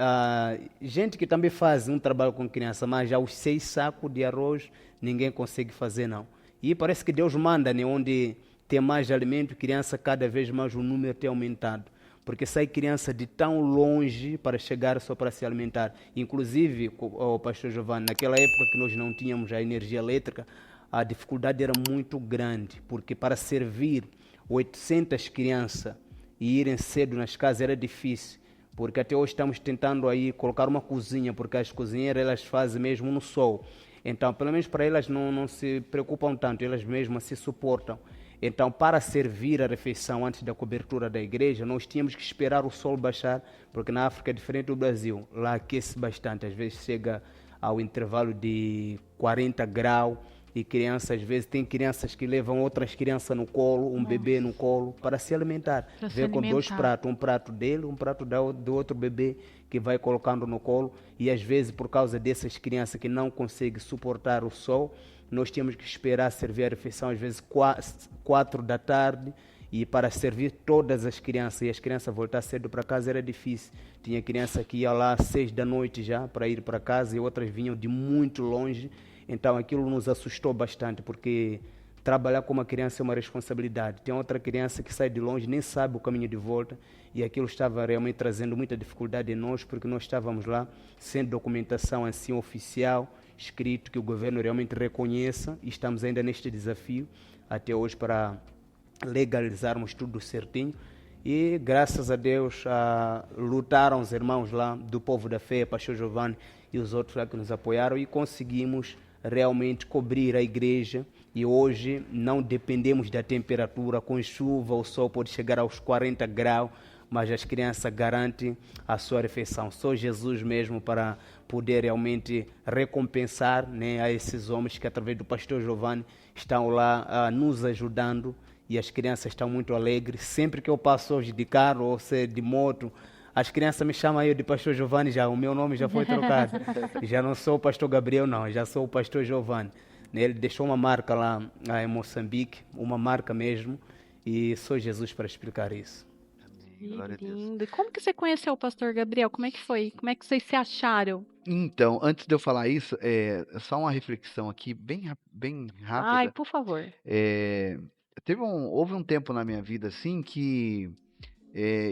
gente que também faz um trabalho com criança, mas já os 6 sacos de arroz ninguém consegue fazer não. E parece que Deus manda, né, onde tem mais alimento, criança cada vez mais o número tem aumentado. Porque sai criança de tão longe para chegar só para se alimentar. Inclusive, o pastor Giovanni, naquela época que nós não tínhamos a energia elétrica, a dificuldade era muito grande, porque para servir 800 crianças e irem cedo nas casas era difícil, porque até hoje estamos tentando aí colocar uma cozinha, porque as cozinheiras elas fazem mesmo no sol. Então, pelo menos para elas não se preocupam tanto, elas mesmas se suportam. Então, para servir a refeição antes da cobertura da igreja, nós tínhamos que esperar o sol baixar, porque na África é diferente do Brasil. Lá aquece bastante, às vezes chega ao intervalo de 40 graus, e crianças, às vezes, tem crianças que levam outras crianças no colo, um bebê no colo, para se alimentar.
Pra se
Vem com dois
alimentar.
pratos, um prato dele, um prato do outro bebê, que vai colocando no colo. E às vezes, por causa dessas crianças que não conseguem suportar o sol, nós tínhamos que esperar servir a refeição, às vezes, 4 da tarde, e para servir todas as crianças, e as crianças voltar cedo para casa era difícil. Tinha criança que ia lá às 6 da noite já para ir para casa, e outras vinham de muito longe. Então aquilo nos assustou bastante, porque trabalhar com uma criança é uma responsabilidade. Tem outra criança que sai de longe, nem sabe o caminho de volta, e aquilo estava realmente trazendo muita dificuldade em nós, porque nós estávamos lá sem documentação assim oficial, escrito, que o governo realmente reconheça, e estamos ainda neste desafio até hoje para legalizarmos tudo certinho. E graças a Deus lutaram os irmãos lá do Povo da Fé, Pastor Giovanni e os outros lá que nos apoiaram, e conseguimos realmente cobrir a igreja, e hoje não dependemos da temperatura. Com chuva o sol pode chegar aos 40 graus, mas as crianças garantem a sua refeição. Só Jesus mesmo para poder realmente recompensar, né, a esses homens que através do Pastor Giovanni estão lá nos ajudando, e as crianças estão muito alegres. Sempre que eu passo hoje de carro ou de moto, as crianças me chamam eu de Pastor Giovanni, já o meu nome já foi trocado. Já não sou o Pastor Gabriel, não, já sou o Pastor Giovanni. Ele deixou uma marca lá em Moçambique, uma marca mesmo, e sou Jesus para explicar isso.
Que
Glória a Deus.
lindo. E como que você conheceu o pastor Gabriel? Como é que foi? Como é que vocês se acharam?
Então, antes de eu falar isso, só uma reflexão aqui, bem
Ai,
rápida.
por favor.
É, houve um tempo na minha vida, assim, que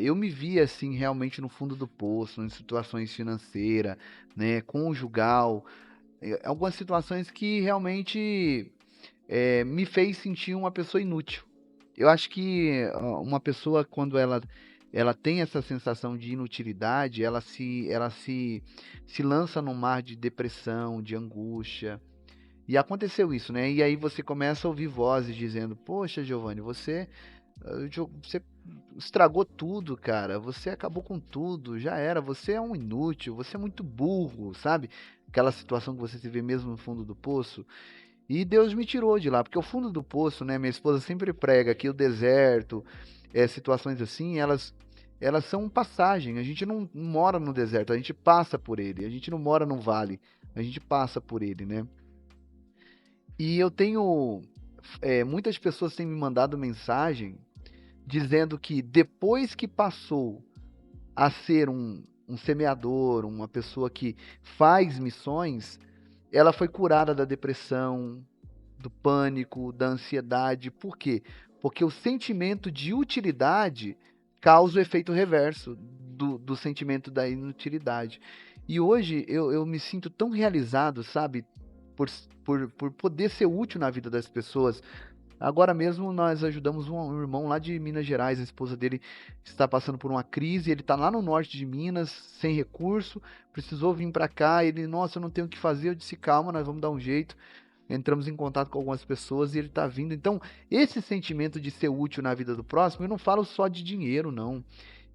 eu me via, assim, realmente no fundo do poço, em situações financeiras, né, conjugal, algumas situações que realmente me fez sentir uma pessoa inútil. Eu acho que uma pessoa, quando ela tem essa sensação de inutilidade, ela se lança num mar de depressão, de angústia. E aconteceu isso, né? E aí você começa a ouvir vozes dizendo: Poxa, Giovanni, você estragou tudo, cara. Você acabou com tudo, já era. Você é um inútil, você é muito burro, sabe? Aquela situação que você se vê mesmo no fundo do poço. E Deus me tirou de lá, porque o fundo do poço, né? Minha esposa sempre prega que o deserto, situações assim, elas são passagem. A gente não mora no deserto, a gente passa por ele. A gente não mora no vale, a gente passa por ele, né? E eu tenho. Muitas pessoas têm me mandado mensagem dizendo que depois que passou a ser um semeador, uma pessoa que faz missões, ela foi curada da depressão, do pânico, da ansiedade. Por quê? Porque o sentimento de utilidade causa o efeito reverso do sentimento da inutilidade. E hoje eu me sinto tão realizado, sabe? Por poder ser útil na vida das pessoas. Agora mesmo nós ajudamos um irmão lá de Minas Gerais, a esposa dele está passando por uma crise, ele está lá no norte de Minas, sem recurso, precisou vir para cá, ele, nossa, eu não tenho o que fazer, eu disse, calma, nós vamos dar um jeito. Entramos em contato com algumas pessoas e ele está vindo. Então, esse sentimento de ser útil na vida do próximo, eu não falo só de dinheiro, não.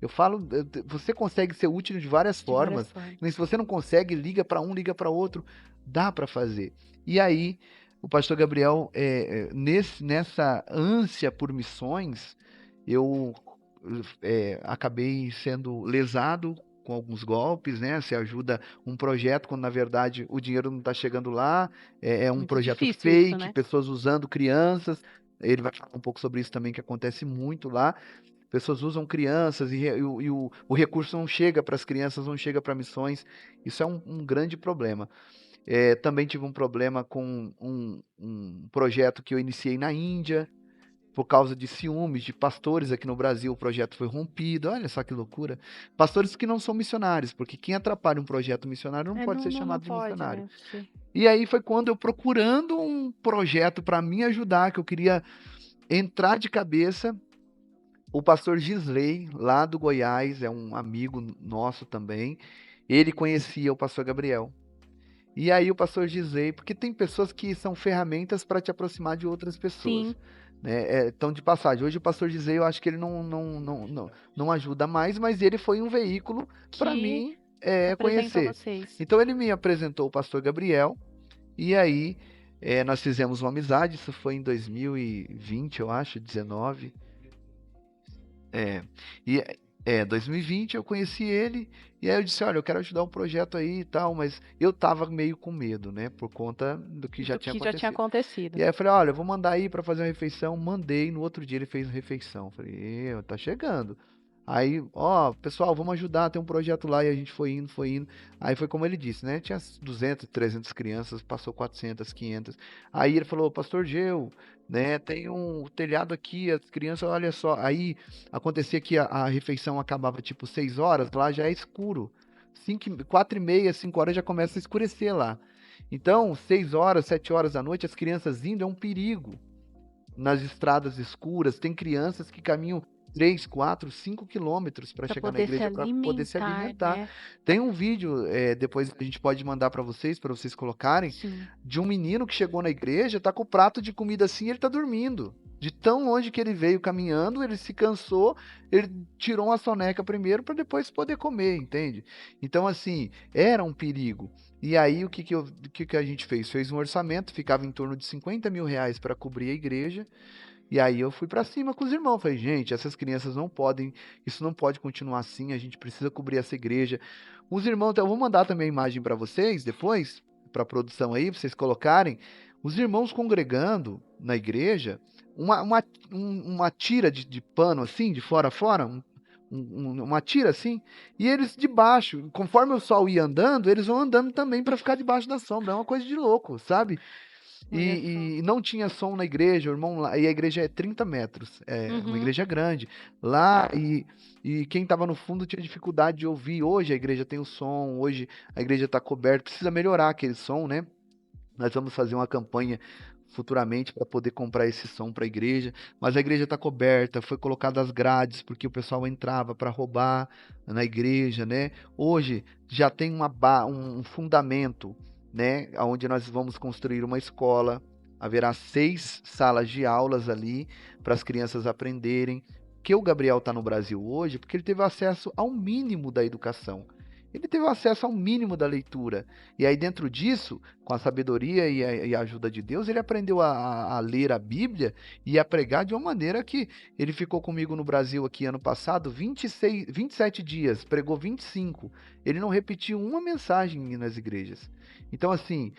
Eu falo, você consegue ser útil de várias
De várias
formas.
formas.
Mas se você não consegue, liga para um, liga para outro, dá para fazer. E aí, o pastor Gabriel, nessa ânsia por missões, eu acabei sendo lesado com alguns golpes, né? Você ajuda um projeto quando na verdade o dinheiro não está chegando lá, é um
Muito
projeto
difícil isso,
fake,
né?
pessoas usando crianças. Ele vai falar um pouco sobre isso também, que acontece muito lá. Pessoas usam crianças e o recurso não chega para as crianças, não chega para missões. Isso é um grande problema. Também tive um problema com um projeto que eu iniciei na Índia, por causa de ciúmes de pastores aqui no Brasil, o projeto foi rompido. Olha só que loucura. Pastores que não são missionários, porque quem atrapalha um projeto missionário não pode ser chamado de
pode,
missionário.
né? Porque
E aí foi quando eu procurando um projeto para me ajudar, que eu queria entrar de cabeça, O pastor Gisley, lá do Goiás, é um amigo nosso também. Ele conhecia o pastor Gabriel. E aí o pastor Gisley, porque tem pessoas que são ferramentas para te aproximar de outras pessoas,
Sim,
né? Então, de passagem, hoje o pastor Gisley, eu acho que ele não ajuda mais, mas ele foi um veículo para
que
mim
apresentou
conhecer.
vocês.
Então ele me apresentou o pastor Gabriel, e aí nós fizemos uma amizade, isso foi em 2020, eu acho, 19. É, e 2020 eu conheci ele, e aí eu disse, olha, eu quero ajudar um projeto aí e tal, mas eu tava meio com medo, né, por conta do que já
Do
tinha
que já tinha
acontecido.
acontecido.
E aí eu falei, olha, eu vou mandar aí pra fazer uma refeição, mandei, no outro dia ele fez uma refeição. Falei, tá chegando. Aí, ó, pessoal, vamos ajudar, tem um projeto lá, e a gente foi indo, foi indo. Aí foi como ele disse, né, tinha 200, 300 crianças, passou 400, 500. Aí ele falou, pastor Geu, né, tem um telhado aqui, as crianças, olha só. Aí acontecia que a refeição acabava tipo 6 horas, lá já é escuro. 4h30, 5 horas já começa a escurecer lá. Então, 6 horas, 7 horas da noite, as crianças indo é um perigo. Nas estradas escuras, tem crianças que caminham 3, 4, 5 quilômetros para
Para
chegar na
poder se
igreja para poder se
alimentar,
alimentar.
né?
Tem um vídeo, depois a gente pode mandar para vocês colocarem,
Sim.
de um menino que chegou na igreja, tá com o prato de comida assim, ele tá dormindo. De tão longe que ele veio caminhando, ele se cansou, ele tirou uma soneca primeiro para depois poder comer, entende? Então, assim, era um perigo. E aí, o que a gente fez? Fez um orçamento, ficava em torno de R$ 50.000 para cobrir a igreja. E aí eu fui para cima com os irmãos. Falei, gente, essas crianças não podem, isso não pode continuar assim, a gente precisa cobrir essa igreja. Os irmãos, eu vou mandar também a imagem para vocês depois, para a produção aí, para vocês colocarem. Os irmãos congregando na igreja, uma tira de pano assim, de fora a fora, uma tira assim, e eles debaixo, conforme o sol ia andando, eles vão andando também para ficar debaixo da sombra. É uma coisa de louco, sabe?
Olha só.
E não tinha som na igreja, o irmão lá, e a igreja é 30 metros, é uma
Uhum.
igreja grande. Lá, e quem estava no fundo tinha dificuldade de ouvir. Hoje a igreja tem o som, hoje a igreja está coberta, precisa melhorar aquele som, né? Nós vamos fazer uma campanha futuramente para poder comprar esse som para a igreja, mas a igreja está coberta, foi colocada as grades porque o pessoal entrava para roubar na igreja, né? Hoje já tem um fundamento, né? Onde nós vamos construir uma escola, haverá 6 salas de aulas ali para as crianças aprenderem. Que o Gabriel está no Brasil hoje porque ele teve acesso ao mínimo da educação. Ele teve acesso ao mínimo da leitura. E aí, dentro disso, com a sabedoria e a ajuda de Deus, ele aprendeu a ler a Bíblia e a pregar de uma maneira que ele ficou comigo no Brasil aqui ano passado, 27 dias, pregou 25. Ele não repetiu uma mensagem nas igrejas. Então, assim,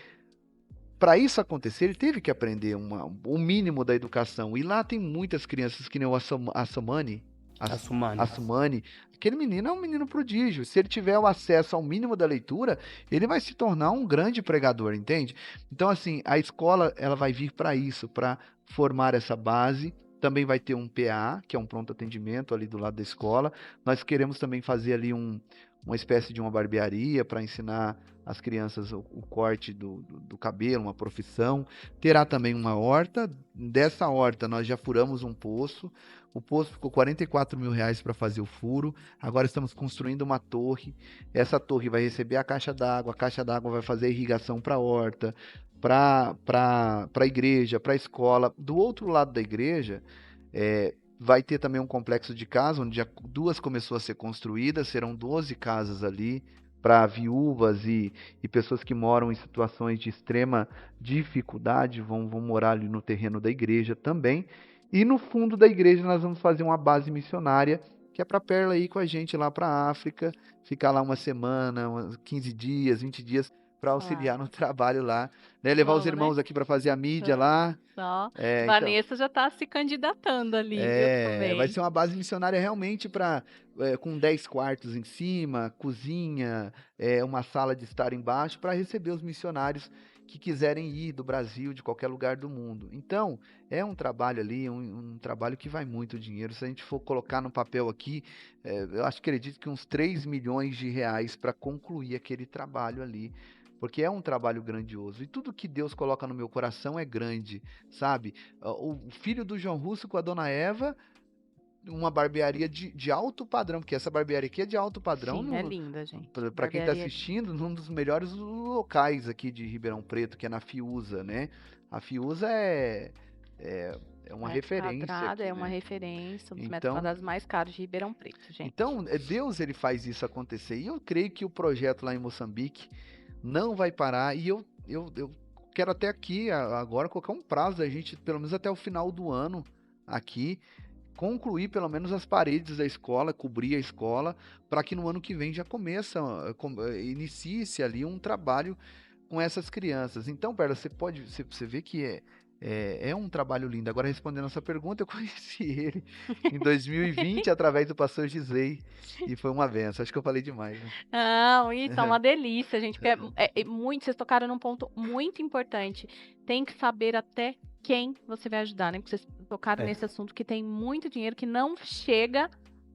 para isso acontecer, ele teve que aprender o mínimo da educação. E lá tem muitas crianças que nem o Assumani,
Assumani.
Assumani. Aquele menino é um menino prodígio. Se ele tiver o acesso ao mínimo da leitura, ele vai se tornar um grande pregador, entende? Então, assim, a escola ela vai vir para isso, para formar essa base. Também vai ter um PA, que é um pronto atendimento ali do lado da escola. Nós queremos também fazer ali uma espécie de uma barbearia para ensinar as crianças o corte do cabelo, uma profissão. Terá também uma horta. Dessa horta, nós já furamos um poço. O poço ficou R$ 44.000 para fazer o furo. Agora estamos construindo uma torre. Essa torre vai receber a caixa d'água vai fazer irrigação para a horta, para a igreja, para a escola. Do outro lado da igreja, vai ter também um complexo de casas, onde já 2 começou a ser construídas, serão 12 casas ali para viúvas e pessoas que moram em situações de extrema dificuldade, vão morar ali no terreno da igreja também. E no fundo da igreja nós vamos fazer uma base missionária, que é para a Perla ir com a gente lá para a África, ficar lá uma semana, 15 dias, 20 dias, para auxiliar
Uau.
no trabalho lá, né? Levar os
Vamos, né?
irmãos aqui para fazer a mídia
Então,
lá.
só.
Então,
Vanessa já está se candidatando ali, viu,
vai
também.
ser uma base missionária realmente com 10 quartos em cima, cozinha, uma sala de estar embaixo, para receber os missionários que quiserem ir do Brasil, de qualquer lugar do mundo. Então, é um trabalho ali, um trabalho que vai muito dinheiro. Se a gente for colocar no papel aqui, eu acho que acredito que uns R$ 3 milhões para concluir aquele trabalho ali. Porque é um trabalho grandioso. E tudo que Deus coloca no meu coração é grande, sabe? O filho do João Russo com a dona Eva uma barbearia de alto padrão, porque essa barbearia aqui é de alto padrão,
Sim, é linda, gente.
para quem está
Barbearia.
assistindo, num dos melhores locais aqui de Ribeirão Preto, que é na Fiuza, né? A Fiuza é uma
Metro
referência
quadrado
aqui,
é uma
né?
referência, um dos metros
Então,
quadrados mais caros de Ribeirão Preto, gente.
então, Deus ele faz isso acontecer. E eu creio que o projeto lá em Moçambique não vai parar. E eu quero até aqui agora colocar um prazo da gente, pelo menos até o final do ano, aqui, concluir pelo menos as paredes da escola, cobrir a escola, para que no ano que vem já inicie-se ali um trabalho com essas crianças. Então, Perla, você vê que é um trabalho lindo. Agora, respondendo a sua pergunta, eu conheci ele em 2020 através do pastor Gisley e foi uma benção. Acho que eu falei demais, né?
Não, isso é uma delícia, gente, porque muito, vocês tocaram num ponto muito importante. Tem que saber até quem você vai ajudar, né? Porque vocês tocaram
É.
nesse assunto que tem muito dinheiro que não chega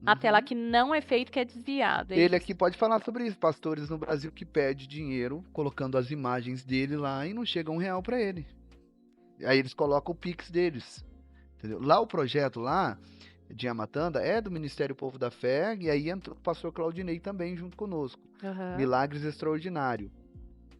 até lá, que não é feito, que é desviado. É
Ele
isso.
aqui pode falar sobre isso, pastores no Brasil que pede dinheiro, colocando as imagens dele lá e não chega R$ 1 para ele. Aí eles colocam o Pix deles. Entendeu? Lá o projeto lá de Amatanda é do Ministério Povo da Fé, e aí entrou o pastor Claudinei também junto conosco.
Aham.
Milagres Extraordinário.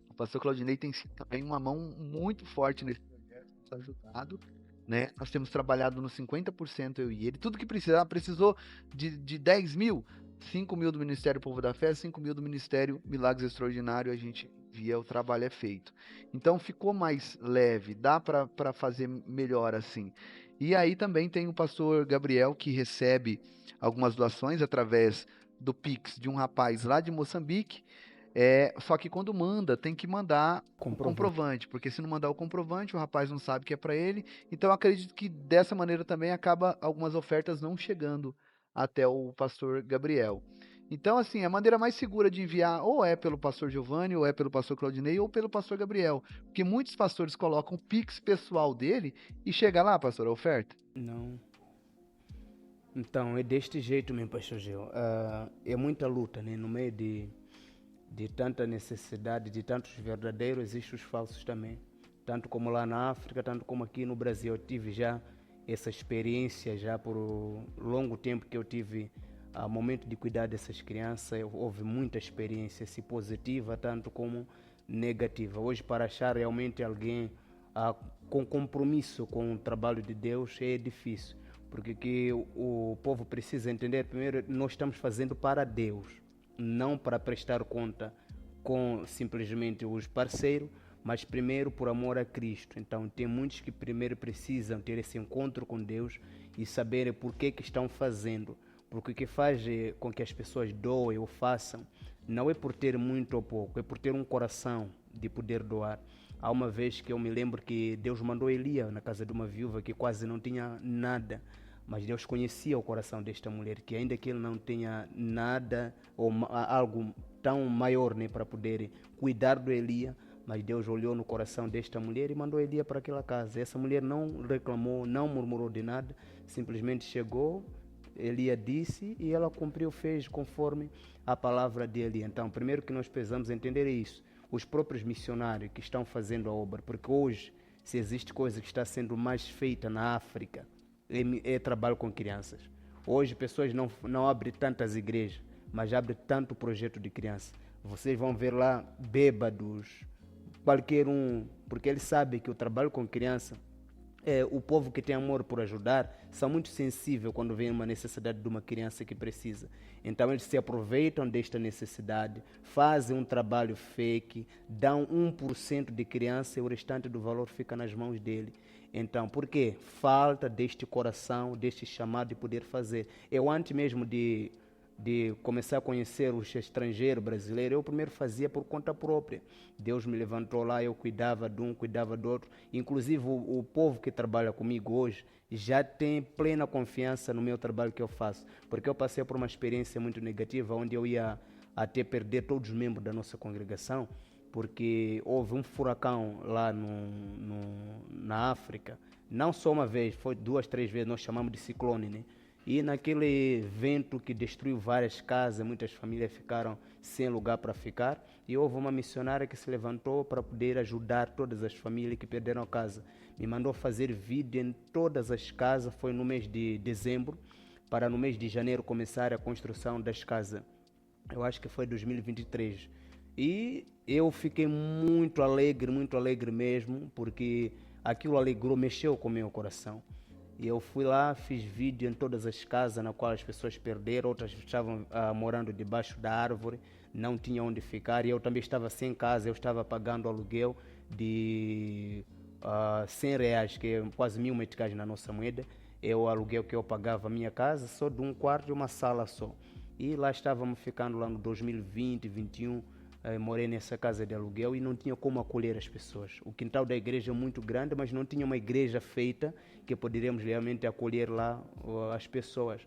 O pastor Claudinei tem sido também uma mão muito forte nesse projeto, nos ajudado, né? Nós temos trabalhado nos 50%, eu e ele. Tudo que precisou de 10 mil, 5 mil do Ministério Povo da Fé, 5 mil do Ministério Milagres Extraordinário, a gente via, o trabalho é feito. Então ficou mais leve, dá para fazer melhor assim. E aí também tem o pastor Gabriel, que recebe algumas doações através do Pix de um rapaz lá de Moçambique. Só que quando manda, tem que mandar o comprovante, porque se não mandar o comprovante, o rapaz não sabe que é para ele. Então eu acredito que dessa maneira também acaba algumas ofertas não chegando até o pastor Gabriel. Então, assim, a maneira mais segura de enviar ou é pelo pastor Giovanni, ou é pelo pastor Claudinei, ou pelo pastor Gabriel. Porque muitos pastores colocam o Pix pessoal dele e chega lá, pastor, a oferta.
Não. Então, é deste jeito mesmo, pastor Gil. É muita luta, né? No meio de tanta necessidade, de tantos verdadeiros, existem os falsos também. Tanto como lá na África, tanto como aqui no Brasil. Eu tive já essa experiência, já por longo tempo que eu tive momento de cuidar dessas crianças. Houve muita experiência, se positiva, tanto como negativa. Hoje, para achar realmente alguém com compromisso com o trabalho de Deus é difícil. Porque que o povo precisa entender, primeiro, nós estamos fazendo para Deus, não para prestar conta com simplesmente os parceiros, mas primeiro por amor a Cristo. Então tem muitos que primeiro precisam ter esse encontro com Deus e saber por que estão fazendo. Porque o que faz com que as pessoas doem ou façam não é por ter muito ou pouco, é por ter um coração de poder doar. Há uma vez que eu me lembro que Deus mandou Elia na casa de uma viúva que quase não tinha nada, mas Deus conhecia o coração desta mulher, que ainda que ele não tenha nada ou algo tão maior, né, para poder cuidar do Elia, mas Deus olhou no coração desta mulher e mandou Elia para aquela casa. Essa mulher não reclamou, não murmurou de nada, simplesmente chegou, Elia disse e ela cumpriu, fez conforme a palavra de Elia. Então, primeiro que nós precisamos entender é isso, os próprios missionários que estão fazendo a obra, porque hoje, se existe coisa que está sendo mais feita na África, é trabalho com crianças. Hoje pessoas não abrem tantas igrejas, mas abrem tanto projeto de criança. Vocês vão ver lá bêbados, qualquer um, porque eles sabem que o trabalho com criança, o povo que tem amor por ajudar, são muito sensíveis quando vem uma necessidade de uma criança que precisa. Então eles se aproveitam desta necessidade, fazem um trabalho fake, dão 1% de criança e o restante do valor fica nas mãos dele. Então, por quê? Falta deste coração, deste chamado de poder fazer. Eu antes mesmo de começar a conhecer os estrangeiros brasileiros, eu primeiro fazia por conta própria. Deus me levantou lá, eu cuidava de um, cuidava do outro. Inclusive o povo que trabalha comigo hoje já tem plena confiança no meu trabalho que eu faço. Porque eu passei por uma experiência muito negativa, onde eu ia até perder todos os membros da nossa congregação, porque houve um furacão lá na África. Não só uma vez, foi 2, 3 vezes, nós chamamos de ciclone, né? E naquele vento que destruiu várias casas, muitas famílias ficaram sem lugar para ficar. E houve uma missionária que se levantou para poder ajudar todas as famílias que perderam a casa. Me mandou fazer vídeo em todas as casas, foi no mês de dezembro. para no mês de janeiro começar a construção das casas. Eu acho que foi 2023. E eu fiquei muito alegre mesmo, porque aquilo alegrou, mexeu com o meu coração. E eu fui lá, fiz vídeo em todas as casas na qual as pessoas perderam, outras estavam morando debaixo da árvore, não tinham onde ficar, e eu também estava sem casa, eu estava pagando aluguel de R$100, que é quase 1.000 meticais na nossa moeda. É o aluguel que eu pagava a minha casa, só de um quarto e uma sala só. E lá estávamos ficando lá no 2020, 2021, morei nessa casa de aluguel e não tinha como acolher as pessoas. O quintal da igreja é muito grande, mas não tinha uma igreja feita que poderíamos realmente acolher lá as pessoas.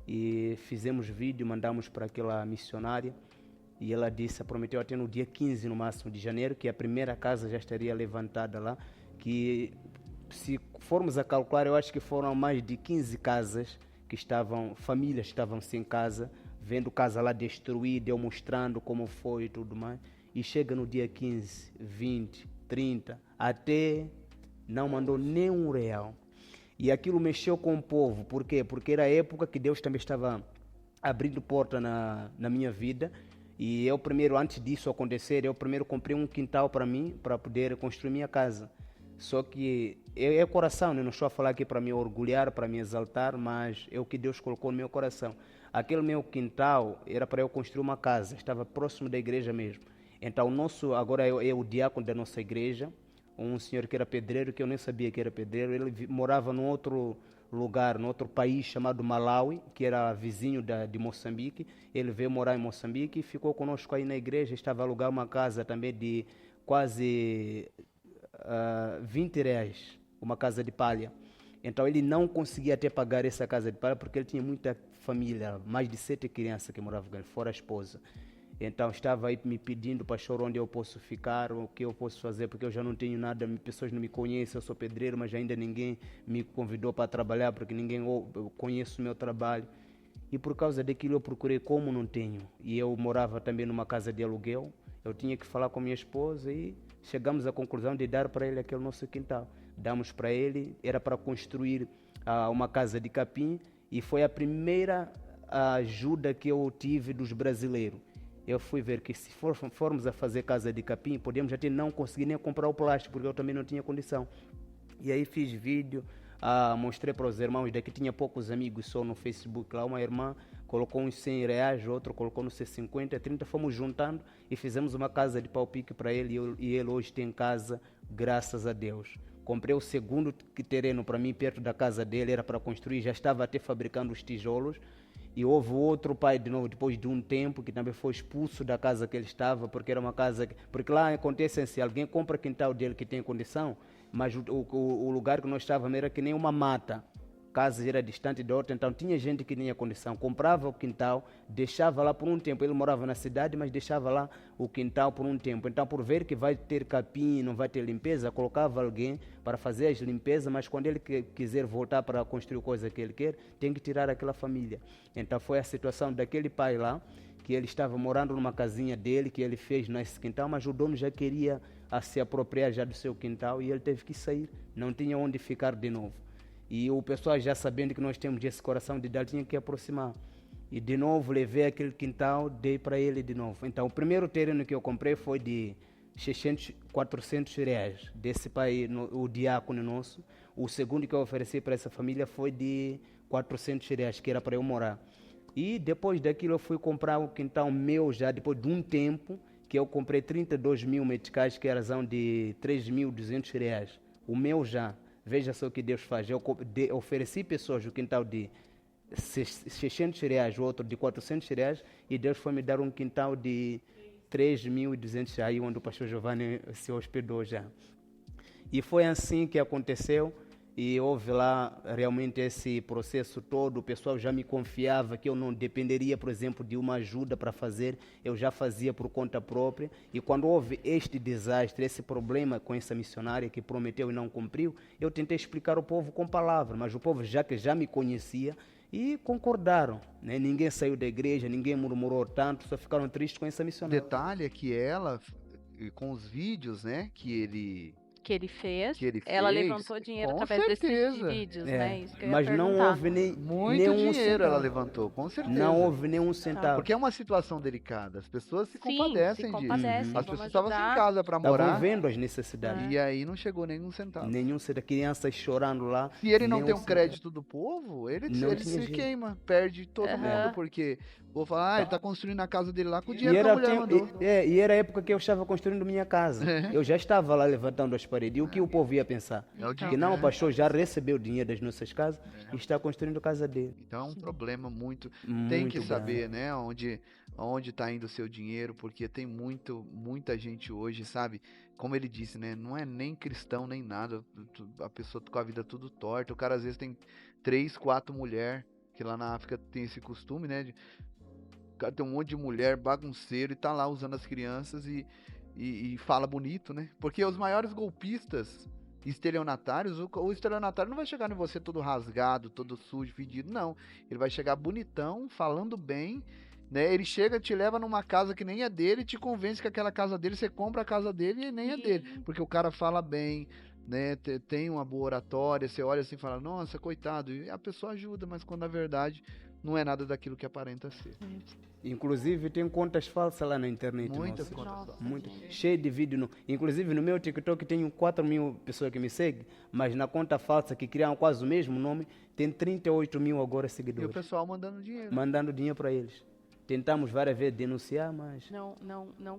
E fizemos vídeo, mandamos para aquela missionária e ela disse, prometeu até no dia 15 no máximo de janeiro, que a primeira casa já estaria levantada lá, que se formos a calcular, eu acho que foram mais de 15 casas que famílias estavam sem casa, vendo casa lá destruída, eu mostrando como foi e tudo mais. E chega no dia 15, 20, 30, até não mandou nem R$1. E aquilo mexeu com o povo. Por quê? Porque era a época que Deus também estava abrindo porta na minha vida. E eu primeiro, antes disso acontecer, eu primeiro comprei um quintal para mim, para poder construir minha casa. Só que é coração, né? Não estou a falar aqui para me orgulhar, para me exaltar, mas é o que Deus colocou no meu coração. Aquele meu quintal era para eu construir uma casa, estava próximo da igreja mesmo. Então, agora é o diácono da nossa igreja, um senhor que era pedreiro, que eu nem sabia que era pedreiro, ele morava num outro lugar, num outro país chamado Malawi, que era vizinho de Moçambique. Ele veio morar em Moçambique e ficou conosco aí na igreja, estava a alugar uma casa também de quase R$20, uma casa de palha. Então ele não conseguia até pagar essa casa de palha porque ele tinha muita família, mais de 7 crianças que moravam com ele, fora a esposa. Então estava aí me pedindo, pastor, onde eu posso ficar, o que eu posso fazer, porque eu já não tenho nada, pessoas não me conhecem, eu sou pedreiro, mas ainda ninguém me convidou para trabalhar, porque ninguém conhece o meu trabalho. E por causa daquilo eu procurei como não tenho. E eu morava também numa casa de aluguel, eu tinha que falar com minha esposa e chegamos à conclusão de dar para ele aquele nosso quintal. Damos para ele, era para construir uma casa de capim, e foi a primeira ajuda que eu tive dos brasileiros. Eu fui ver que se formos a fazer casa de capim, podemos até não conseguir nem comprar o plástico, porque eu também não tinha condição. E aí fiz vídeo, mostrei para os irmãos, daqui tinha poucos amigos só no Facebook, lá uma irmã colocou uns R$100, outro colocou uns 50, 30, fomos juntando e fizemos uma casa de pau-pique para ele, e ele hoje tem casa, graças a Deus. Comprei o segundo terreno para mim, perto da casa dele, era para construir, já estava até fabricando os tijolos. E houve outro pai de novo, depois de um tempo, que também foi expulso da casa que ele estava, porque era uma casa... Porque lá acontece assim, alguém compra quintal dele que tem condição, mas o lugar que nós estávamos era que nem uma mata. Casa era distante da outra, então tinha gente que tinha condição, comprava o quintal, deixava lá por um tempo. Ele morava na cidade, mas deixava lá o quintal por um tempo. Então, por ver que vai ter capim, não vai ter limpeza, colocava alguém para fazer as limpezas, mas quando ele quiser voltar para construir coisa que ele quer, tem que tirar aquela família. Então foi a situação daquele pai lá, que ele estava morando numa casinha dele, que ele fez nesse quintal, mas o dono já queria se apropriar já do seu quintal e ele teve que sair, não tinha onde ficar de novo. E o pessoal, já sabendo que nós temos esse coração de dar, tinha que aproximar. E de novo levei aquele quintal, dei para ele de novo. Então o primeiro terreno que eu comprei foi de R$400 desse pai, o diácono nosso. O segundo que eu ofereci para essa família foi de R$400, que era para eu morar. E depois daquilo eu fui comprar o quintal meu já, depois de um tempo, que eu comprei 32.000 meticais, que é a razão de R$3.200. O meu já. Veja só o que Deus faz. Eu ofereci pessoas o quintal de R$600, o outro de R$400, e Deus foi me dar um quintal de R$3.200, aí onde o pastor Giovanni se hospedou já. E foi assim que aconteceu. E houve lá realmente esse processo todo. O pessoal já me confiava que eu não dependeria, por exemplo, de uma ajuda para fazer. Eu já fazia por conta própria. E quando houve este desastre, esse problema com essa missionária que prometeu e não cumpriu, eu tentei explicar ao povo com palavras, mas o povo já me conhecia e concordaram, né? Ninguém saiu da igreja, ninguém murmurou tanto, só ficaram tristes com essa
O
missionária.
detalhe é que ela, com os vídeos, né, que ele
que ele fez,
que ele
ela
fez,
levantou dinheiro
com
através desses
certeza.
vídeos,
É,
né? Isso que eu ia
mas não
perguntar.
houve
Muito
nenhum
dinheiro ela
centavo.
levantou, com certeza.
Não houve nenhum centavo.
Porque é uma situação delicada. As pessoas se
Sim,
compadecem
se
disso.
compadecem,
As
vamos
pessoas estavam sem
ajudar.
casa para
Estavam
morar
vendo as necessidades.
e aí não chegou nenhum centavo.
Nenhum centavo. Crianças chorando lá.
Se ele não
nenhum
tem um
centavo.
crédito do povo, ele
Não
se
tinha jeito.
queima, perde todo
Aham.
mundo, porque vou falar, ele tá construindo a casa dele lá com o
E
dinheiro que a
era,
mulher mandou.
e era a época que eu estava construindo minha casa.
É.
Eu já estava lá levantando as paredes. E o que o povo ia pensar?
É o
Que não, o pastor já recebeu o dinheiro das nossas casas e está construindo a casa dele.
Então é um problema muito. Tem
Muito
que
grave.
saber, né, onde está indo o seu dinheiro, porque tem muita gente hoje, sabe? Como ele disse, né? Não é nem cristão nem nada. A pessoa com a vida tudo torta. O cara às vezes tem 3, 4 mulheres, que lá na África tem esse costume, né? O cara tem um monte de mulher bagunceiro e tá lá usando as crianças e fala bonito, né? Porque os maiores golpistas estelionatários, o estelionatário não vai chegar em você todo rasgado, todo sujo, fedido, não. Ele vai chegar bonitão, falando bem, né? Ele chega, te leva numa casa que nem é dele, te convence que aquela casa dele, você compra a casa dele e nem é dele. Porque o cara fala bem, né? Tem uma boa oratória, você olha assim e fala, nossa, coitado. E a pessoa ajuda, mas quando na verdade não é nada daquilo que aparenta ser.
Inclusive tem contas falsas lá na internet.
Muitas
moça.
contas
Nossa,
falsas.
Muito.
gente.
Cheio de vídeo. Inclusive no meu TikTok tenho 4.000 pessoas que me seguem, mas na conta falsa que criaram quase o mesmo nome, tem 38.000 agora
E o
seguidores.
pessoal mandando dinheiro.
Mandando dinheiro para eles. Tentamos várias vezes denunciar, mas
Não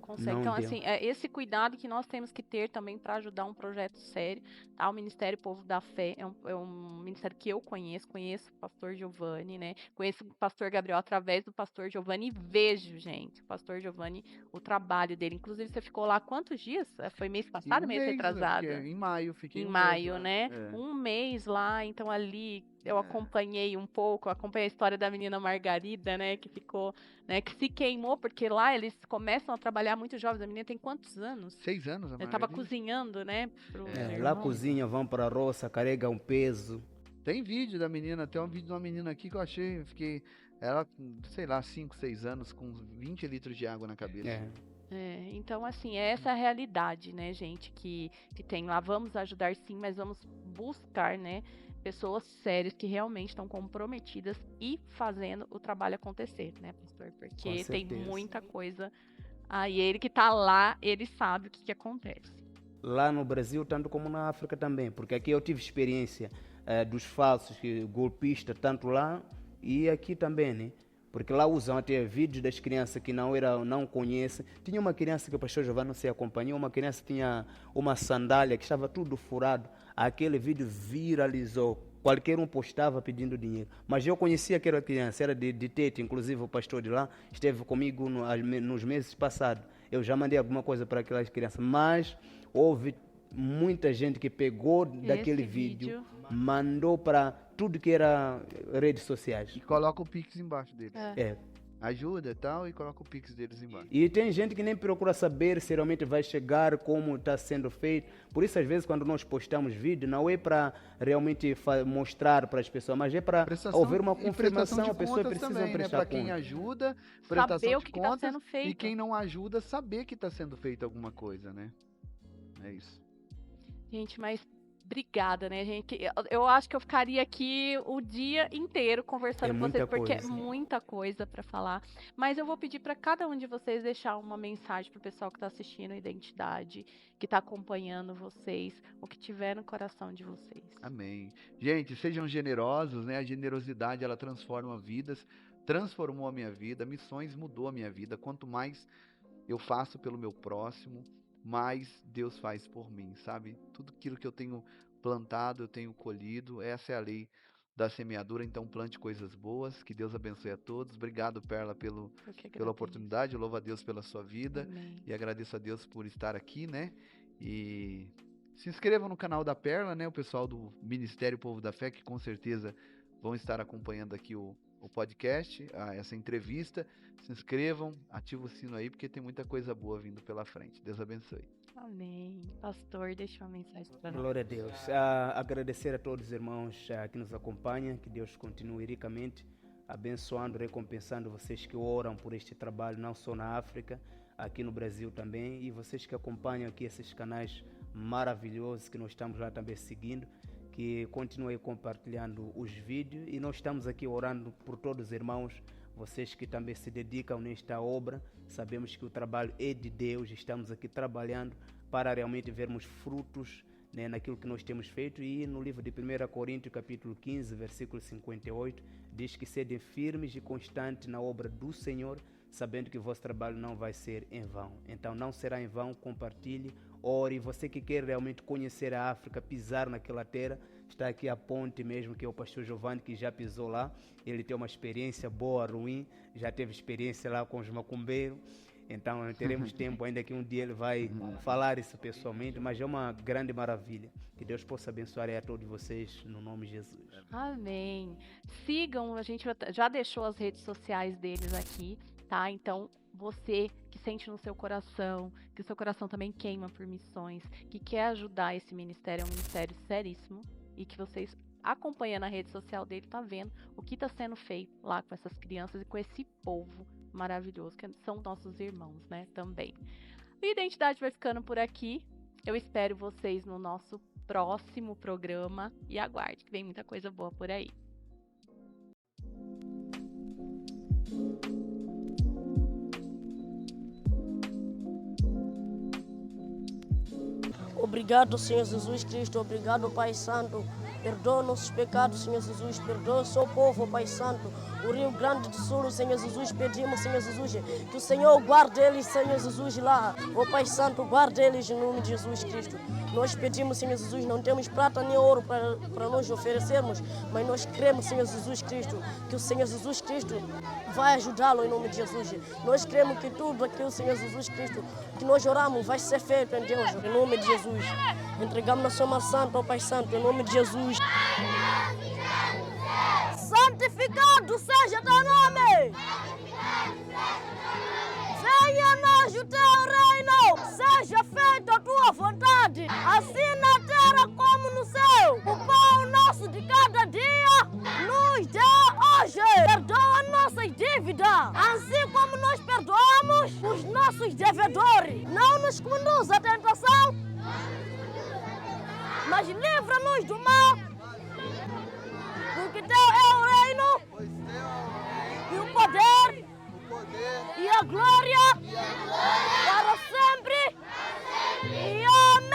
consegue.
Não
Então,
deu.
assim, é esse cuidado que nós temos que ter também para ajudar um projeto sério, tá? O Ministério Povo da Fé é um ministério que eu conheço o pastor Giovanni, né? Conheço o pastor Gabriel através do pastor Giovanni e vejo, gente, o pastor Giovanni, o trabalho dele. Inclusive, você ficou lá quantos dias? Foi mês passado,
Um
mês
mês,
retrasado?
porque em maio, fiquei
Em
um mês
maio,
lá.
né?
É.
Um mês lá, então ali eu
É.
acompanhei um pouco, acompanhei a história da menina Margarida, né, que ficou, né, que se queimou, porque lá eles começam a trabalhar muito jovens. A menina tem quantos anos?
6 anos, a
Ela estava
Margarida.
cozinhando, né, pro
lá
irmão.
cozinha, vão para a roça, carregam um peso.
Tem vídeo da menina, tem um vídeo de uma menina aqui que eu achei, fiquei, ela, com, sei lá, 5, 6 anos, com 20 litros de água na cabeça.
Então, assim, é essa a realidade, né, gente, que tem lá. Vamos ajudar sim, mas vamos buscar, né, pessoas sérias que realmente estão comprometidas e fazendo o trabalho acontecer, né, pastor? Porque
Com
tem
certeza.
muita coisa. E ele que tá lá, ele sabe o que acontece.
Lá no Brasil, tanto como na África também, porque aqui eu tive experiência dos falsos, golpistas, tanto lá e aqui também, né? Porque lá usam até vídeos das crianças que não conhecem. Tinha uma criança que o pastor Giovanni se acompanhou, uma criança tinha uma sandália que estava tudo furado. Aquele vídeo viralizou. Qualquer um postava pedindo dinheiro. Mas eu conhecia aquela criança, era de Tete, inclusive o pastor de lá esteve comigo nos meses passados. Eu já mandei alguma coisa para aquelas crianças, mas houve muita gente que pegou daquele
Esse
vídeo, mandou para tudo que era redes sociais.
E coloca o Pix embaixo deles.
É.
Ajuda e tal, e coloca o Pix deles embaixo.
E tem gente que nem procura saber se realmente vai chegar, como está sendo feito. Por isso, às vezes, quando nós postamos vídeo, não é para realmente mostrar para as pessoas, mas é para haver uma confirmação. A pessoa precisa
também, né?
prestar
Para quem
conta.
ajuda,
Saber
prestação
o
de
que está
contas,
sendo feito.
e quem não ajuda, saber que está sendo feita alguma coisa, né? É isso.
Gente, mas obrigada, né, gente? Eu acho que eu ficaria aqui o dia inteiro conversando
É
com
muita
vocês, porque é
coisa.
muita coisa para falar. Mas eu vou pedir para cada um de vocês deixar uma mensagem pro pessoal que está assistindo a Identidade, que está acompanhando vocês, o que tiver no coração de vocês.
Amém. Gente, sejam generosos, né? A generosidade, ela transforma vidas, transformou a minha vida, missões mudou a minha vida. Quanto mais eu faço pelo meu próximo, mais Deus faz por mim, sabe? Tudo aquilo que eu tenho plantado, eu tenho colhido. Essa é a lei da semeadura, então plante coisas boas. Que Deus abençoe a todos. Obrigado, Perla,
Eu que
pela
agradeço.
oportunidade. Louvo a Deus pela sua vida.
Amém.
E agradeço a Deus por estar aqui, né? E se inscrevam no canal da Perla, né? O pessoal do Ministério Povo da Fé, que com certeza vão estar acompanhando aqui o podcast, essa entrevista. Se inscrevam, ativa o sino aí, porque tem muita coisa boa vindo pela frente. Deus abençoe.
Amém. Pastor, deixa uma mensagem para nós.
Glória a Deus. Agradecer a todos os irmãos que nos acompanham, que Deus continue ricamente abençoando, recompensando vocês que oram por este trabalho, não só na África, aqui no Brasil também, e vocês que acompanham aqui esses canais maravilhoso que nós estamos lá também seguindo, que continue compartilhando os vídeos, e nós estamos aqui orando por todos os irmãos, vocês que também se dedicam nesta obra. Sabemos que o trabalho é de Deus, estamos aqui trabalhando para realmente vermos frutos, né, naquilo que nós temos feito. E no livro de 1 Coríntios capítulo 15, versículo 58, diz que sede firmes e constantes na obra do Senhor, sabendo que o vosso trabalho não vai ser em vão. Então não será em vão, compartilhe, ore. Você que quer realmente conhecer a África, pisar naquela terra, está aqui a ponte mesmo, que é o pastor Giovanni, que já pisou lá. Ele tem uma experiência boa, ruim, já teve experiência lá com os macumbeiros. Então teremos tempo ainda que um dia ele vai falar isso pessoalmente, mas é uma grande maravilha. Que Deus possa abençoar a todos vocês, no nome de Jesus.
Amém. Sigam, a gente já deixou as redes sociais deles aqui, tá? Então, você que sente no seu coração, que o seu coração também queima por missões, que quer ajudar esse ministério, é um ministério seríssimo, e que vocês acompanhando na rede social dele, tá vendo o que está sendo feito lá com essas crianças e com esse povo maravilhoso, que são nossos irmãos, né, também. A Identidade vai ficando por aqui. Eu espero vocês no nosso próximo programa e aguarde, que vem muita coisa boa por aí.
Obrigado, Senhor Jesus Cristo. Obrigado, Pai Santo. Perdoa nossos pecados, Senhor Jesus. Perdoa o seu povo, Pai Santo. O Rio Grande do Sul, Senhor Jesus, pedimos, Senhor Jesus, que o Senhor guarde eles, Senhor Jesus, lá. O Pai Santo, guarde eles em nome de Jesus Cristo. Nós pedimos, Senhor Jesus, não temos prata nem ouro para nós oferecermos, mas nós cremos, Senhor Jesus Cristo, que o Senhor Jesus Cristo vai ajudá-lo em nome de Jesus. Nós cremos que tudo aquilo, Senhor Jesus Cristo, que nós oramos vai ser feito em Deus, em nome de Jesus. Entregamos na sua mão santa, ao Pai Santo, em nome de Jesus. Santificado seja teu nome! Venha a nós o teu reino! Seja feita a tua vontade, assim na terra como no céu. O pão nosso de cada dia nos dá hoje. Perdoa nossas dívidas, assim como nós perdoamos os nossos devedores. Não nos conduz à tentação, mas livra-nos do mal. Porque teu é o reino, e o poder, e a glória, para sempre. E amém.